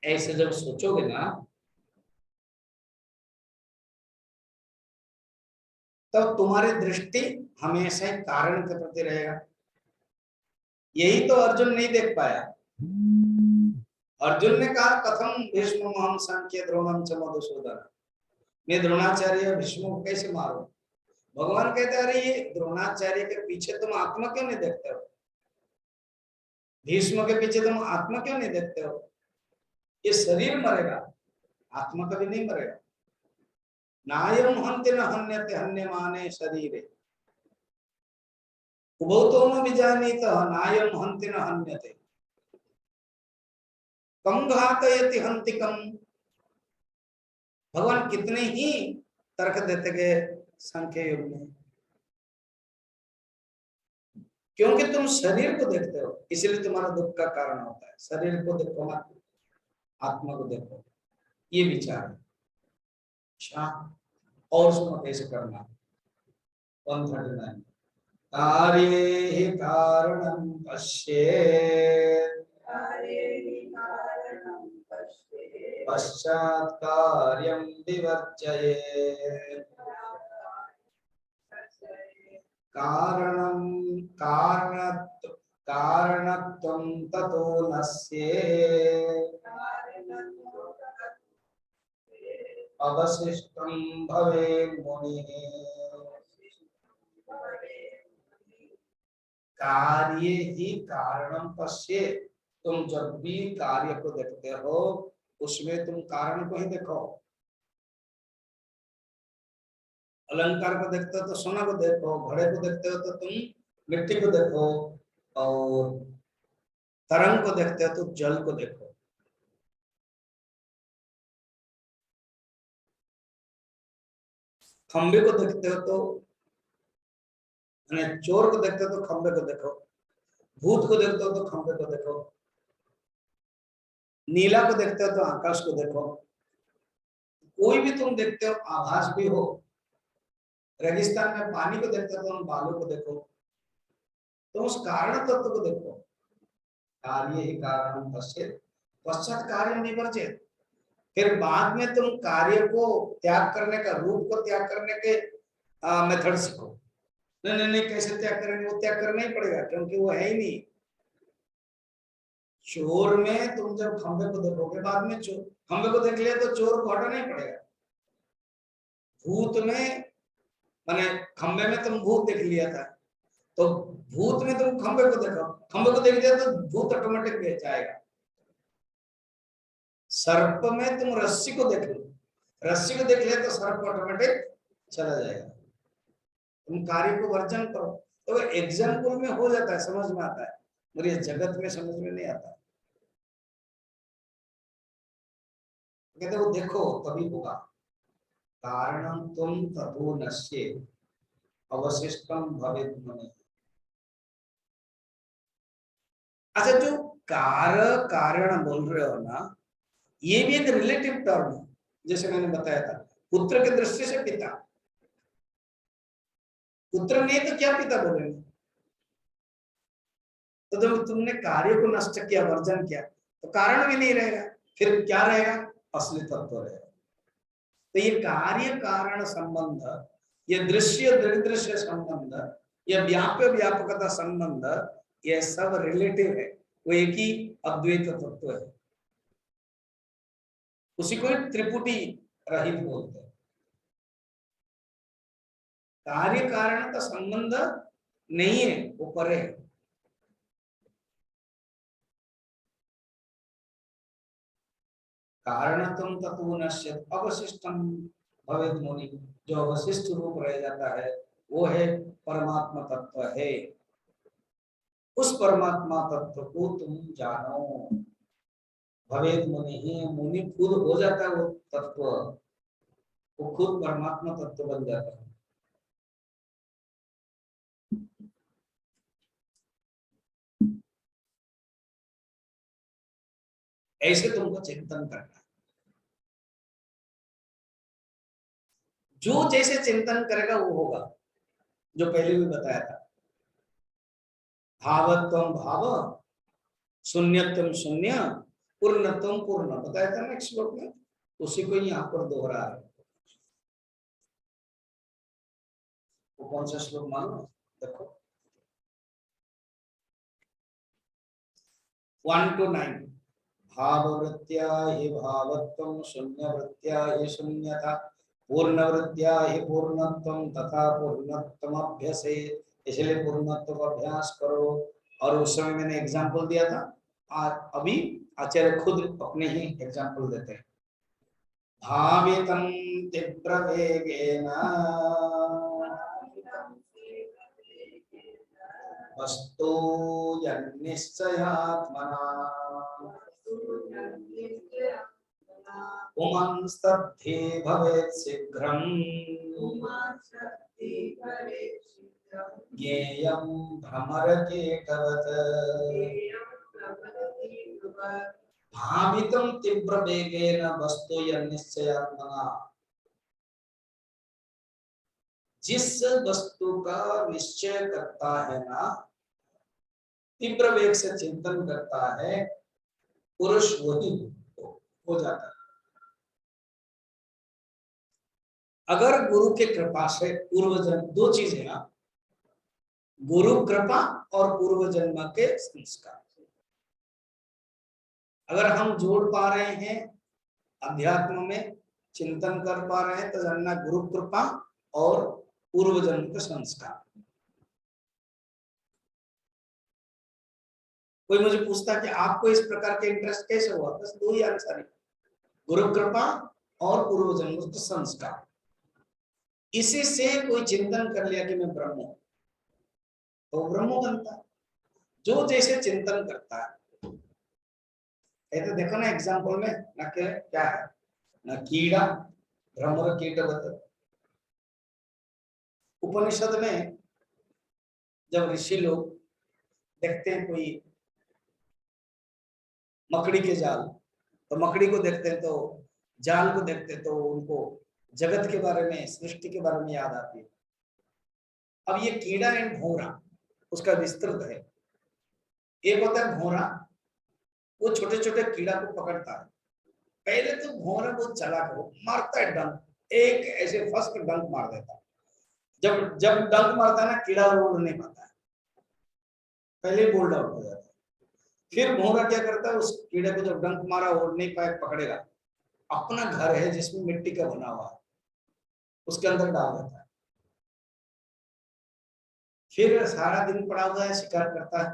ऐसे जब सोचोगे ना, तब तुम्हारी दृष्टि हमेशा कारण के प्रति रहेगा। यही तो अर्जुन नहीं देख पाया। अर्जुन ने कहा कथम भीष्म महम संख्य द्रोणम च मधुसूदन, मैं द्रोणाचार्य भीष्म को कैसे मारूं। भगवान कहते अरे ये द्रोणाचार्य के पीछे तुम आत्मा क्यों नहीं देखते हो, भीष्म के पीछे तुम आत्मा क्यों नहीं देखते हो। ये शरीर मरेगा, आत्मा कभी नहीं मरेगा। नायम हन्ति न हन्यते हन्यमाने शरीरे उभौ तो न विजानीतः नायम हन्ति न हन्यते कम घातयति हन्ति कम। भगवान कितने ही तर्क देते गए सांख्य युग में, क्योंकि तुम शरीर को देखते हो इसलिए तुम्हारा दुख का कारण होता है। शरीर को देखो मत, आत्मा को देखो, ये विचार है। अच्छा, और सुनो कैसे करना। 139 कार्ये कारणं पश्येत् पश्चात् कार्यं विवर्जयेत्। कारणं कारणत्वं ततो नश्येत् अवशिष्टं भवेत् मुनिः। कार्य ही कारणम पश्येत्, तुम जब भी कार्य को देखते हो उसमें तुम कारण को ही देखो। अलंकार को देखते हो तो सोना को देखो, घड़े को देखते हो तो तुम मिट्टी को देखो, और तरंग को देखते हो तो जल को देखो। खंबे को देखते हो तो चोर को देखते हो तो खंबे को देखो, भूत को देखते हो तो खंबे को देखो, नीला को देखते हो तो आकाश को देखो, कोई भी तुम देखते हो आभास भी हो। रेगिस्तान में पानी को देखते हो तो उन बालों को देखो, तो उस कारण तत्व को देखो। कार्य ही कारण पश्चित पश्चात कार्य निवर्जित। फिर बाद में तुम कार्य को त्याग करने का, रूप को त्याग करने के मेथड सीखो। नहीं नहीं नहीं, कैसे त्याग करेंगे? वो त्याग करना ही पड़ेगा क्योंकि वो है ही नहीं। चोर में तुम जब खंबे को देखोगे, बाद में चोर खंबे को देख लिया तो चोर को हटाना ही पड़ेगा। भूत में माने खंबे में तुम भूत देख लिया था, तो भूत में तुम खंबे को देखो, खंबे को देख लिया तो भूत ऑटोमेटिक बेच जाएगा। सर्प में तुम रस्सी को देख लो, रस्सी को देख लिया तो सर्प ऑटोमेटिक चला जाएगा। तुम कार्य को वर्जन करो तो एग्जाम्पल में हो जाता है, समझ में आता है, मगर ये जगत में समझ में नहीं आता। कहते वो देखो तभी होगा। कारणम तुम ततो नश्ये अवशिष्टम भवेत् मने। अच्छा, जो कारण बोल रहे हो ना, ये भी एक रिलेटिव टर्म है। जैसे मैंने बताया था, पुत्र के दृष्टि से पिता, पुत्र नहीं तो क्या पिता बोलेंगे? तो जब तुमने कार्य को नष्ट किया, वर्जन किया, तो कारण भी नहीं रहेगा, फिर क्या रहेगा? असली तत्व रहेगा। तो ये कार्य कारण संबंध, ये दृश्य दृदृश्य संबंध, ये व्याप्य व्यापकता संबंध, ये सब रिलेटिव है। वो एक ही अद्वैत तत्व है, उसी को त्रिपुटी रहित बोलते हैं। कार्य कारण का संबंध नहीं है, वो परे है। कारणत्वं ततो नश्यत् अवशिष्टं भवेत् मुनि। जो अवशिष्ट रूप रह जाता है वो है परमात्मा तत्व है। उस परमात्मा तत्व को तुम जानो। भवेत् मुनि, ही मुनि खुद हो जाता है वो तत्व, वो खुद परमात्मा तत्व बन जाता है। ऐसे तुमको चिंतन करना है। जो जैसे चिंतन करेगा वो होगा, जो पहले भी बताया था। भावत्वम भाव, शून्यत्वम शून्य, पूर्णत्वम पूर्ण, बताया था ना एक श्लोक में, उसी को यहाँ पर दोहरा है। वो कौन सा श्लोक मालूम? देखो 1 to 9। भाववृत्त्या हि भावत्वं, शून्यवृत्त्या हि शून्यता, पूर्णवृत्त्या हि पूर्णत्वं तथा पूर्णत्वमभ्यसे। इसलिए पूर्णत्व का अभ्यास करो। और उस समय मैंने एग्जांपल दिया था, अभी आचार्य खुद अपने ही एग्जांपल देते हैं। भावितं तीव्रवेगेन वस्तु यन्निश्चयात्मना पुमांस्तद्धि भवेत् शीघ्रम् ज्ञेयं भ्रमरकीटवत्। भावितं तीव्रवेगेन वस्तु यन्निश्चयात्मना, जिस वस्तु का निश्चय करता है ना, तीव्र वेग से चिंतन करता है, पुरुष वही हो जाता है। अगर गुरु के कृपा से पूर्व जन्म, दो चीजें ना, गुरु कृपा और पूर्व जन्म के संस्कार, अगर हम जोड़ पा रहे हैं अध्यात्म में, चिंतन कर पा रहे हैं, तो जानना गुरु कृपा और पूर्व जन्म के संस्कार। कोई मुझे पूछता कि आपको इस प्रकार के इंटरेस्ट कैसे हुआ, बस दो ही आंसर है, गुरु कृपा और पूर्व जन्म के संस्कार। इसी से कोई चिंतन कर लिया कि मैं ब्रह्म हूं, तो ब्रह्म बनता है। जो जैसे चिंतन करता है, तो देखो ना एग्जाम्पल में ना, क्या है ना, कीड़ा भ्रमर कीटवत। उपनिषद में जब ऋषि लोग देखते हैं कोई मकड़ी के जाल, तो मकड़ी को देखते हैं, तो जाल को देखते हैं, तो उनको जगत के बारे में, सृष्टि के बारे में याद आती है। अब ये कीड़ा एंड भौरा उसका विस्तृत है। एक होता है भौरा, वो छोटे छोटे कीड़ा को पकड़ता है। पहले तो भौरा बहुत चालाक हो, मारता है डंक, एक ऐसे फर्स्ट डंक मार देता है। जब जब डंक मारता है ना, कीड़ा उड़ नहीं पाता है, पहले बोल्ड आउट हो जाता है। फिर भौरा क्या करता है, उस कीड़े को जब डंक मारा उड़ नहीं पाए, पकड़ेगा, अपना घर है जिसमें मिट्टी का बना हुआ है, उसके अंदर डाल देता है। फिर सारा दिन पड़ा हुआ है, शिकार करता है,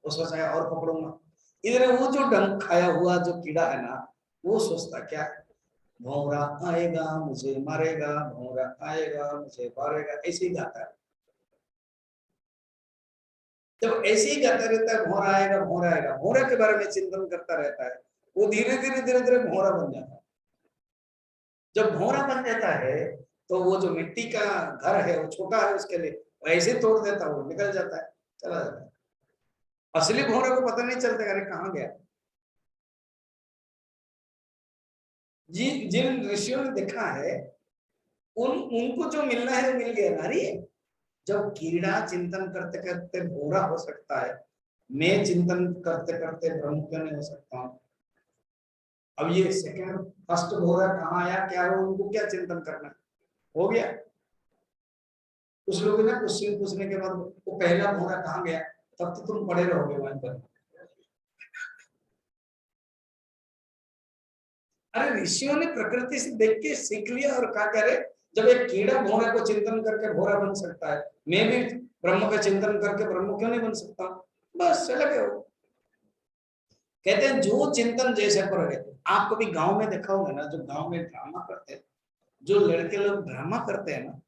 वो सोचता है और पकड़ूंगा। इधर वो जो डंक खाया हुआ जो कीड़ा है ना, वो सोचता क्या, भौरा आएगा मुझे मारेगा, भौरा आएगा मुझे मारेगा, ऐसे ही गाता है। जब ऐसे ही गाता रहता है, भौरा आएगा भौरा आएगा, भौरा के बारे में चिंतन करता रहता है, वो धीरे धीरे धीरे धीरे भौरा बन जाता है। जब भौरा बन जाता है, तो वो जो मिट्टी का घर है वो छोटा है उसके लिए, ऐसे तोड़ देता है, वो निकल जाता है, चला जाता है। असली भौरे को पता नहीं चलता, अरे कहाँ गया। जी, जिन ऋषियों ने देखा है, उनको जो मिलना है वो मिल गया नारी। जब कीड़ा चिंतन करते करते भौरा हो सकता है, मैं चिंतन करते करते ब्रह्म क्यों नहीं हो सकता हूँ। अब ये सेकंड फर्स्ट भौरा कहाँ आया, क्या हो, उनको क्या चिंतन करना है, हो गया। कुछ लोग ना क्वेश्चन पूछने के बाद, वो पहला भौरा कहाँ गया, तब तो तुम पड़े रहोगे वहीं पर। अरे ऋषियों ने प्रकृति से देख के सीख लिया और क्या करे, जब एक कीड़ा भौरे को चिंतन करके भौरा बन सकता है, मैं भी ब्रह्म का चिंतन करके ब्रह्म क्यों नहीं बन सकता। बस चले गए वो। कहते हैं जो चिंतन जैसे पर है। आप कभी गांव में देखा होगा ना, जो गांव में ड्रामा करते हैं, जो लड़के लोग ड्रामा करते हैं ना,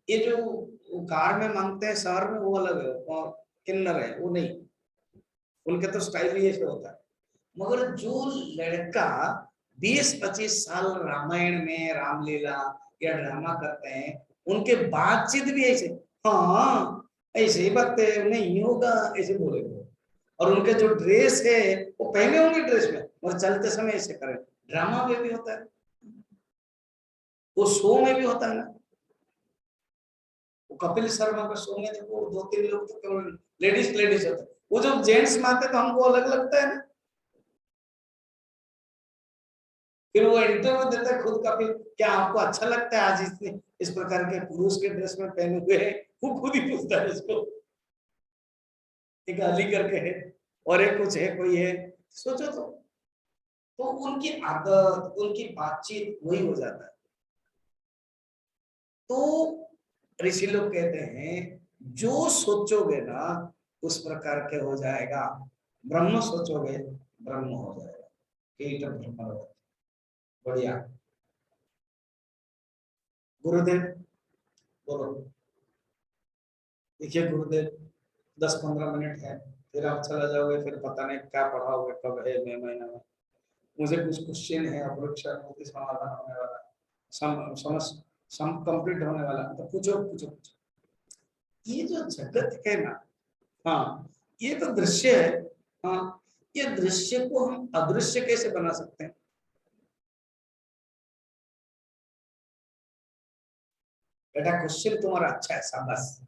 ये जो कार में मांगते हैं शहर में, वो अलग है, और किन्नर है वो नहीं, उनके तो स्टाइल ही ऐसे होता है। मगर जो लड़का 20-25 साल रामायण में रामलीला या ड्रामा करते हैं, उनके बातचीत भी ऐसे, हाँ ऐसे ही बात नहीं होगा, ऐसे बोलेंगे। और उनके जो ड्रेस है वो पहने होंगे ड्रेस में, और चलते समय ऐसे करें। ड्रामा में भी होता है, वो शो में भी होता है ना। वो कपिल शर्मा का शो में देखो, 2-3 लोग तो केवल लेडीज लेडीज होते हैं, वो जब जेंट्स में आते तो हमको अलग लगता है ना। फिर वो इंटरव्यू देता है खुद का, फिर क्या आपको अच्छा लगता है आज इस प्रकार के पुरुष के ड्रेस में पहने हुए हैं, वो खुद ही पूछता है उसको, एक गाली करके है, और एक कुछ है कोई है, सोचो तो उनकी आदत उनकी बातचीत वही हो जाता है। तो ऋषि लोग कहते हैं जो सोचोगे ना उस प्रकार के हो जाएगा, ब्रह्म सोचोगे ब्रह्म हो जाएगा। कीट ब्रह्म, बढ़िया। गुरुदेव बोलो। देखिए गुरुदेव, 10-15 मिनट है, फिर आप चला जाओगे, फिर पता नहीं क्या पढ़ाओगे, कब है मई महीना में। मुझे कुछ क्वेश्चन है, अपरोक्षा समाधान होने वाला है, समझ सम कंप्लीट होने वाला है, तो पूछो पूछो पूछो। ये जो जगत है ना, हाँ ये तो दृश्य है। हाँ, ये दृश्य को हम अदृश्य कैसे बना सकते हैं। बेटा क्वेश्चन तुम्हारा अच्छा है, शाबाश।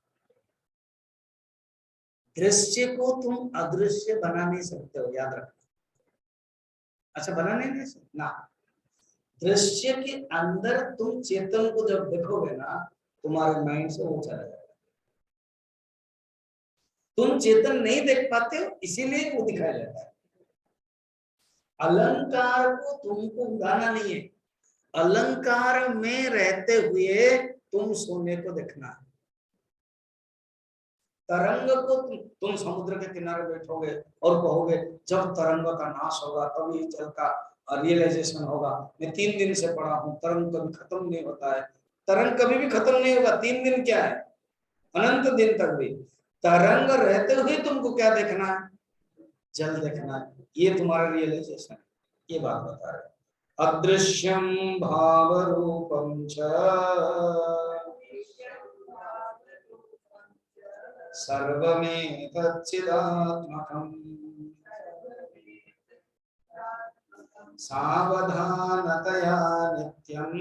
दृश्य को तुम अदृश्य बना नहीं सकते हो, याद रखना। अच्छा, बना नहीं सकते ना। दृश्य के अंदर तुम चेतन को जब देखोगे ना, तुम्हारे माइंड से वो चला जाएगा। तुम चेतन नहीं देख पाते हो, इसीलिए वो दिखाया जाता है। अलंकार को तुमको उड़ाना नहीं है, अलंकार में रहते हुए तुम सोने को देखना है। तरंग को तुम समुद्र के किनारे बैठोगे और कहोगे जब तरंग का नाश होगा तभी जल का रियलाइजेशन होगा। मैं 3 दिन से पढ़ा हूं, तरंग कभी खत्म नहीं होता है। तरंग कभी भी खत्म नहीं होगा, 3 दिन क्या है, अनंत दिन तक भी। तरंग रहते हुए तुमको क्या देखना है, जल देखना है, ये तुम्हारा रियलाइजेशन है। ये बात बता रहे। अदृश्यम भाव रूपम च सर्वमेतच्चिदात्मकम् सावधानतया नित्यम्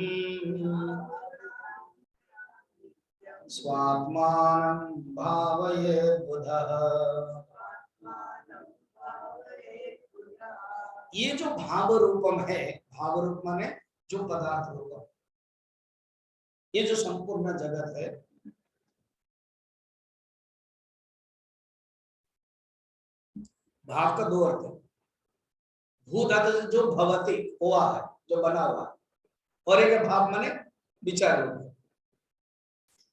स्वात्मानं भावयेत् बुधः। ये जो भाव रूपम है, भाव रूप माने जो पदार्थ रूपम, ये जो संपूर्ण जगत है, भाव का दो अर्थ है। भूत अर्थ जो भवति हुआ है, जो बना हुआ है, और एक भाव माने विचार रूप है।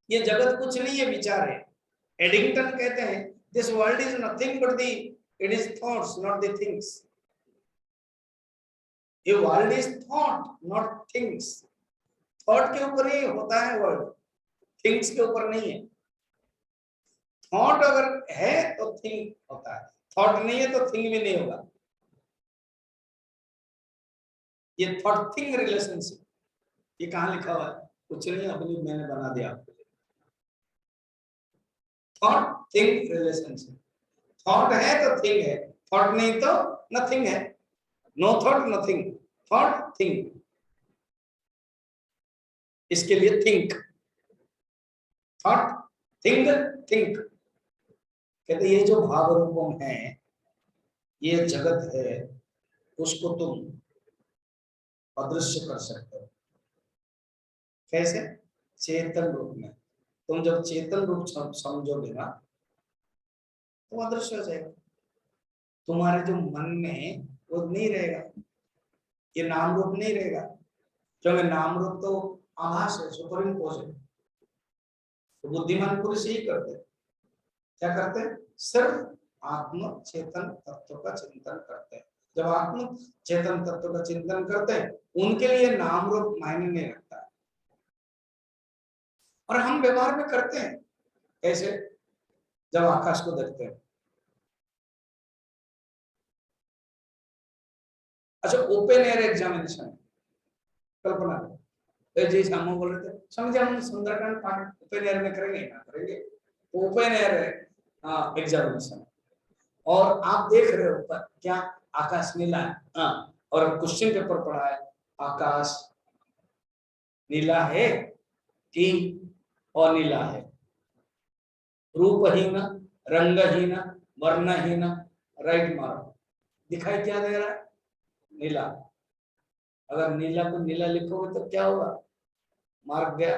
ये जगत कुछ नहीं है, विचार है। एडिंगटन कहते हैं this world is nothing but the it is thoughts not the things. ये world is thought not things. Thought के ऊपर ही होता है वर्ल्ड, थिंग्स के ऊपर नहीं है। थॉट अगर है तो थिंग होता है, थॉट नहीं है तो थिंग भी नहीं होगा। ये थॉट थिंग रिलेशनशिप, ये कहां लिखा हुआ है? कुछ नहीं, अपनी मैंने बना दिया आपको। थॉट थिंग रिलेशनशिप, थॉट है तो थिंग है, थॉट नहीं तो नथिंग है। No thought nothing, thought thing, इसके लिए थिंक, थॉट थिंग थिंक। कहते ये जो भाव रूपम है, ये जगत है, उसको तुम अदृश्य कर सकते हो। कैसे? चेतन रूप में। तुम जब चेतन रूप समझोगे ना, तो अदृश्य हो जाएगा। तुम्हारे जो मन में वो नहीं रहेगा, ये नाम रूप नहीं रहेगा, क्योंकि नाम रूप तो आभास है, सुपर इम्पोज है। तो बुद्धिमान पुरुष यही करते, क्या करते हैं? सिर्फ आत्म चेतन तत्व का चिंतन करते हैं। जब आत्म चेतन तत्व का चिंतन करते हैं, उनके लिए नाम रूप मायने नहीं रखता है। और हम व्यवहार में करते हैं कैसे? जब आकाश को देखते हैं, अच्छा ओपन एयर एग्जामिनेशन, कल्पना करो जी सामू बोल रहे थे समझे हम सुंदरकांड पाठ ओपन एयर में करेंगे ना करेंगे, ओपन एयर एग्जामिनेशन, और आप देख रहे हो ऊपर क्या आकाश नीला है, हाँ, और क्वेश्चन पेपर पढ़ा है आकाश नीला है कि अनीला है, रूपहीन रंगहीन वर्णहीन, राइट मारो। दिखाई क्या दे रहा है? नीला। अगर नीला को नीला लिखोगे तो क्या होगा? मार्क गया।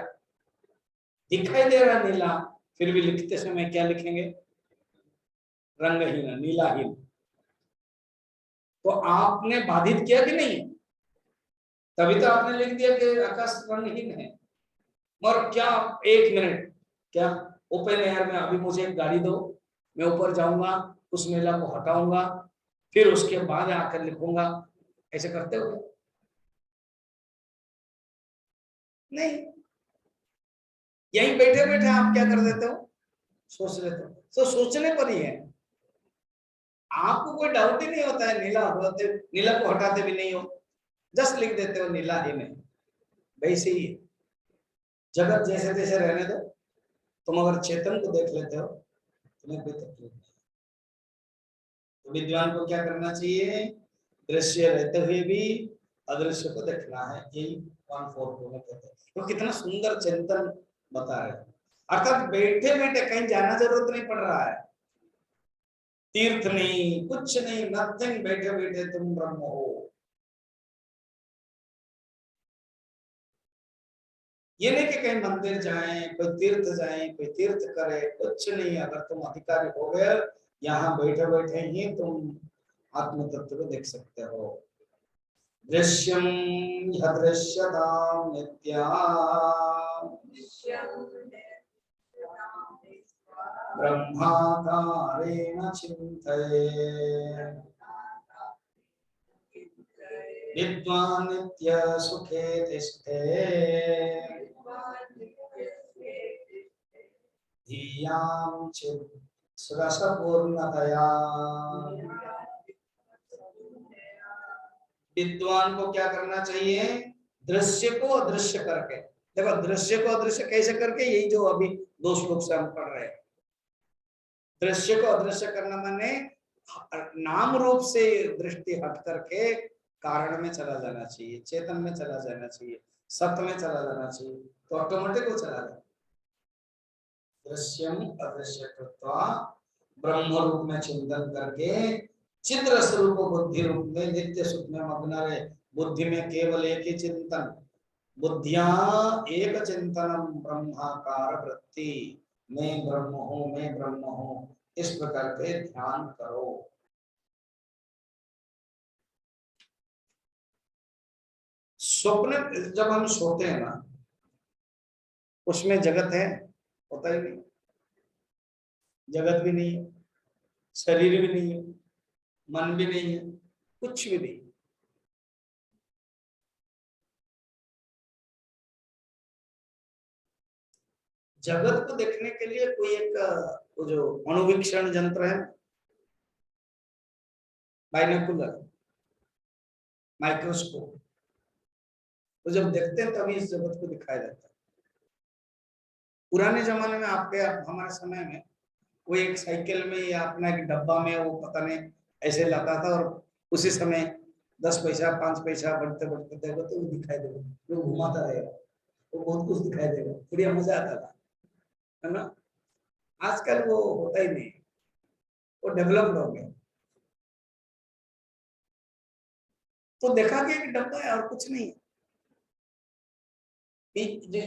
दिखाई दे रहा नीला, फिर भी लिखते समय क्या लिखेंगे? रंगहीन, नीलाहीन। तो आपने बाधित किया कि नहीं? तभी तो आपने लिख दिया कि आकाश रंगहीन है। और क्या एक मिनट, क्या ओपन एयर में अभी मुझे एक गाड़ी दो, मैं ऊपर जाऊंगा, उस नीला को हटाऊंगा, फिर उसके बाद आकर लिखूंगा, ऐसे करते हो? नहीं। यहीं बैठे बैठे आप क्या कर देते हो? सोच लेते हो। तो सोचने पर ही है, आपको कोई डाउट ही नहीं होता है। नीला हटाते, नीला को हटाते भी नहीं हो, जस्ट लिख देते हो नीला ही नहीं। वैसे ही जगत जैसे तैसे रहने दो, तुम अगर चेतन को देख लेते हो तुम्हें कोई तकलीफ नहीं। तो विद्वान को क्या करना चाहिए? दृश्य रहते हुए भी अदृश्य को देखना है, यही 142 में कहते हैं। तो कितना सुंदर चिंतन बता रहे, अर्थात बैठे बैठे कहीं जाना जरूरत नहीं पड़ रहा है, तीर्थ नहीं, कुछ नहीं, नथिंग, बैठे बैठे तुम ब्रह्म हो। ये नहीं कि कहीं मंदिर जाएं, कोई तीर्थ जाएं, कोई तीर्थ करे, कुछ नहीं। अगर तुम अधिकारी हो गए, यहाँ बैठे बैठे ही तुम आत्म तत्व को देख सकते हो। दृश्यम यदृश्यतां नित्या ब्रह्माकारेण चिन्तये विद्वान् नित्य सुखे तिष्ठे धियां रसपूर्णतया। विद्वान को क्या करना चाहिए? दृश्य को अदृश्य करके। देखो दृश्य को अदृश्य कैसे करके, यही जो अभी 2 श्लोक से हम पढ़ रहे हैं। दृश्य को अदृश्य करना माने नाम रूप से दृष्टि हट करके कारण में चला जाना चाहिए, चेतन में चला जाना चाहिए, सत्य में चला जाना चाहिए, तो ऑटोमेटिक वो चला जाए। दृश्यम अदृश्य कृत्वा ब्रह्म रूप में चिंतन करके चिद्र स्वरूप बुद्धि रूप में नित्य सुख में मग्न रहे। बुद्धि में केवल एक ही चिंतन, बुद्धिया एक चिंतनम ब्रह्माकार वृत्ति, मैं ब्रह्म हूँ, मैं ब्रह्म हूँ, इस प्रकार के ध्यान करो। स्वप्न जब हम सोते हैं ना, उसमें जगत है, होता ही नहीं, जगत भी नहीं है, शरीर भी नहीं है, मन भी नहीं है, कुछ भी नहीं। जगत को देखने के लिए कोई एक वो जो अणुवीक्षण यंत्र है, बाइनोकुलर, माइक्रोस्कोप, तो जब देखते हैं तभी इस जगत को दिखाया जाता है। पुराने जमाने में आपके हमारे समय में वो एक साइकिल में या अपना एक डब्बा में वो पता नहीं ऐसे लाता था, और उसी समय 10 पैसा 5 पैसा बढ़ते बढ़ते देखो तो वो दिखाई देगा, वो घुमाता रहेगा, वो बहुत कुछ दिखाई देगा, बढ़िया मजा आता था, है ना। आजकल वो होता ही नहीं, वो डेवलप्ड हो गया। तो देखा कि एक डब्बा है और कुछ नहीं,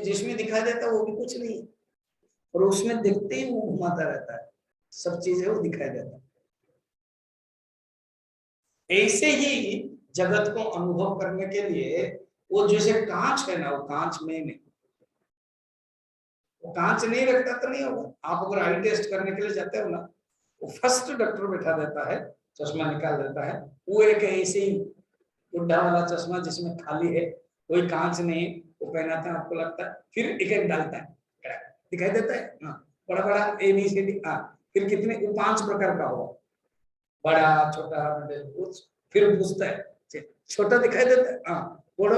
जिसमें दिखाई देता वो भी कुछ नहीं, और उसमें देखते ही वो घुमाता रहता है, सब चीजें वो दिखाई देता है। ऐसे ही जगत को अनुभव करने के लिए वो जैसे कांच है ना, वो कांच में नहीं, वो कांच नहीं रखता तो नहीं होगा। आप अगर आई टेस्ट करने के लिए जाते हो ना, वो फर्स्ट डॉक्टर बैठा देता है, चश्मा निकाल देता है, वो एक ऐसे ही बुढ़ा वाला चश्मा जिसमें खाली है, कोई कांच नहीं, वो पहनाता है, आपको लगता है, फिर एक एक डालता है, दिखाई देता है, हाँ बड़ा बड़ा ABCD, हाँ फिर कितने, वो 5 प्रकार का हो, बड़ा छोटा फिर पूछता है, छोटा दिखाई देता है, हाँ बड़ा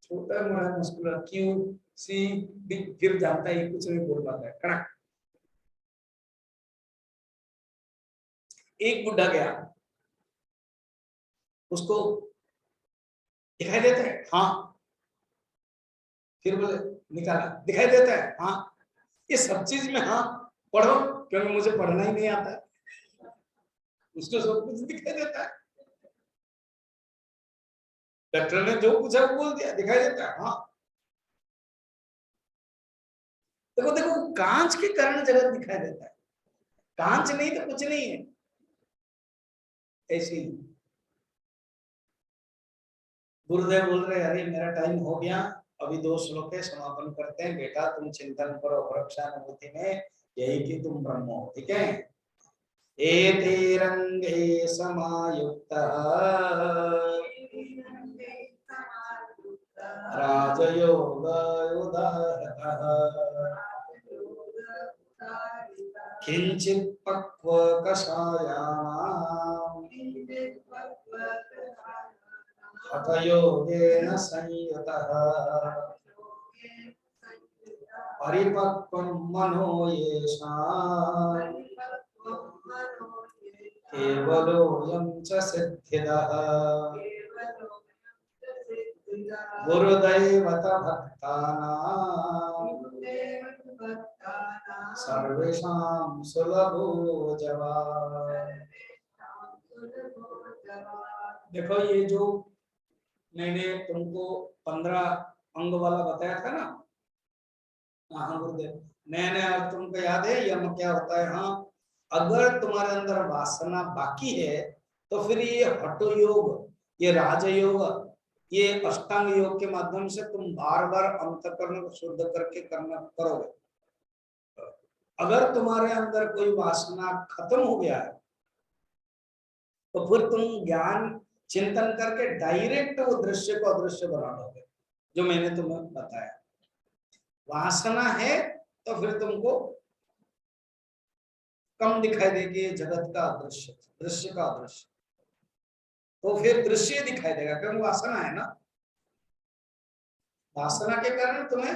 छोटा बड़ा मुस्कुरा QCD, फिर जानता है कुछ नहीं बोल पाता है, कड़क। एक बुढ़ा गया, उसको दिखाई देता है, हाँ, फिर बोले निकाला, दिखाई देता है, हाँ, ये सब चीज में हाँ, पढ़ो, क्योंकि मुझे पढ़ना ही नहीं आता है, उसको सब कुछ दिखाई देता है। डॉक्टर ने जो पूछा वो बोल दिया, दिखाई देता है, हाँ। देखो देखो, कांच के कारण जगत दिखाई देता है, कांच नहीं तो कुछ नहीं है, ऐसी। गुरुदेव बोल रहे, अरे मेरा टाइम हो गया, अभी 2 श्लोक है, समापन करते हैं। बेटा तुम चिंतन करो वृक्षानुभूति में, यही कि तुम ब्रह्म हो, ठीक है। एते रंगे समायुक्तः राजयोग उदाहतः किंचित पक्व कषायाणाम् हठयोगेन संयुतः परिपक्वं मनो येषाम् केवलोऽयं च सिद्धिदः गुरुदैवत भक्तानां सर्वेषां सुलभो जवान्। देखो ये जो मैंने तुमको 15 अंग वाला बताया था ना, हाँ गुरुदेव, मैंने अब तुमको याद है यम क्या होता है, हाँ, अगर तुम्हारे अंदर वासना बाकी है तो फिर ये हठ योग, ये राजयोग, ये अष्टांग योग के माध्यम से तुम बार बार अंतःकरण को शुद्ध करके करना करोगे। अगर तुम्हारे अंदर कोई वासना खत्म हो गया है तो फिर तुम ज्ञान चिंतन करके डायरेक्ट वो दृश्य को अदृश्य बना दोगे, जो मैंने तुम्हें बताया। वासना है तो फिर तुमको कम दिखाई देगी जगत का अदृश्य, दृश्य का अदृश्य, तो फिर दृश्य दिखाई देगा, क्योंकि वासना है ना, वासना के कारण तुम्हें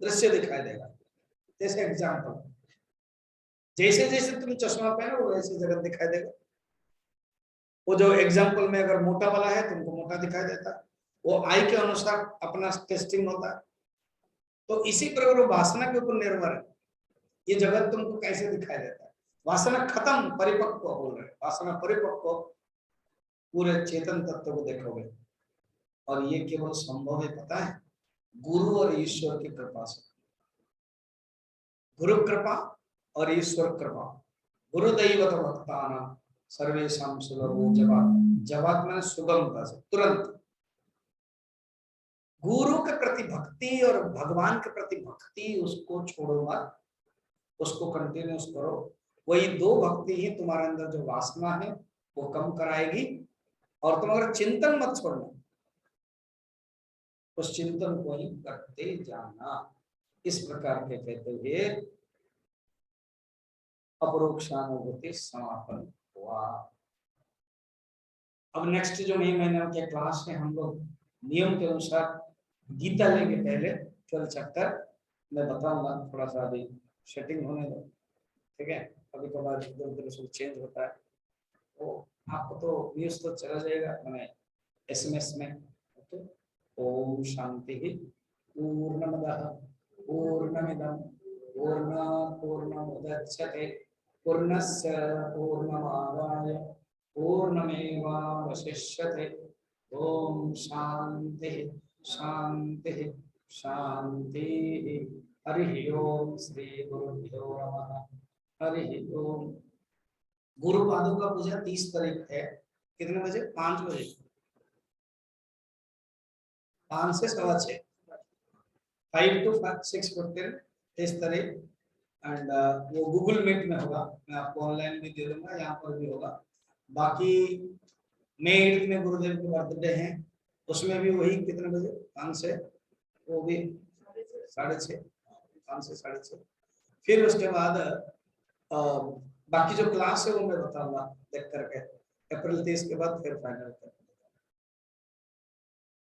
दृश्य दिखाई देगा। जैसे एग्जाम्पल, जैसे जैसे तुम चश्मा पहनो वैसे जगत दिखाई देगा। वो जो एग्जाम्पल में अगर मोटा वाला है तुमको मोटा दिखाई देता, वो आई के अनुसार अपना टेस्टिंग होता है। तो इसी प्रकार वासना के ऊपर निर्भर है ये जगत तुमको कैसे दिखाई देता है। वासना खत्म, परिपक्व हो रहे, वासना परिपक्व पूरे चेतन तत्व को देखोगे। और ये केवल संभव है पता है गुरु और ईश्वर की कृपा से। गुरु कृपा और ईश्वर कृपा। गुरुदैवत भक्तानां सर्वेषां सुलभो जवात्। जवात् माने सुगमता से, तुरंत। गुरु के प्रति भक्ति और भगवान के प्रति भक्ति उसको छोड़ो मत, उसको कंटिन्यूस करो। वही दो भक्ति ही तुम्हारे अंदर जो वासना है वो कम कराएगी। और तुम अगर चिंतन मत छोड़ना, उस चिंतन को ही करते जाना। इस प्रकार के कहते हुए अपरोक्षानुभूति समापन हुआ। अब नेक्स्ट जो मई महीने के क्लास में हम लोग नियम के अनुसार गीता लेंगे। पहले 12 चैप्टर मैं बताऊंगा, थोड़ा सा अभी सेटिंग होने दो, ठीक है। कभी कभार इधर चेंज होता है तो आपको तो न्यूज तो चला जाएगा मैंने SMS में। ओके, ओम शांति। पूर्णमदः पूर्णमिदं पूर्णात् पूर्णमुदच्यते पूर्णस्य पूर्णमादाय पूर्णमेवावशिष्यते। ओम शांति शांति शांति। हरि ओम श्री गुरुभ्यो नमः। हरि ओम। गुरु पादों का पूजा 30 तारीख है। कितने बजे? 5 बजे, 5 से 6:15, 5 to 6:15 30 तारीख। एंड वो गूगल मीट में होगा, मैं आपको ऑनलाइन भी दे दूंगा, यहाँ पर भी होगा। बाकी मई 8 में गुरुदेव के बर्थडे हैं, उसमें भी वही कितने बजे? 5 से, वो भी 6:30, 5 से 6:30। फिर उसके बाद बाकी जो क्लास है वो मैं बताऊंगा देख करके। अप्रैल 30 के बाद फिर फाइनल कर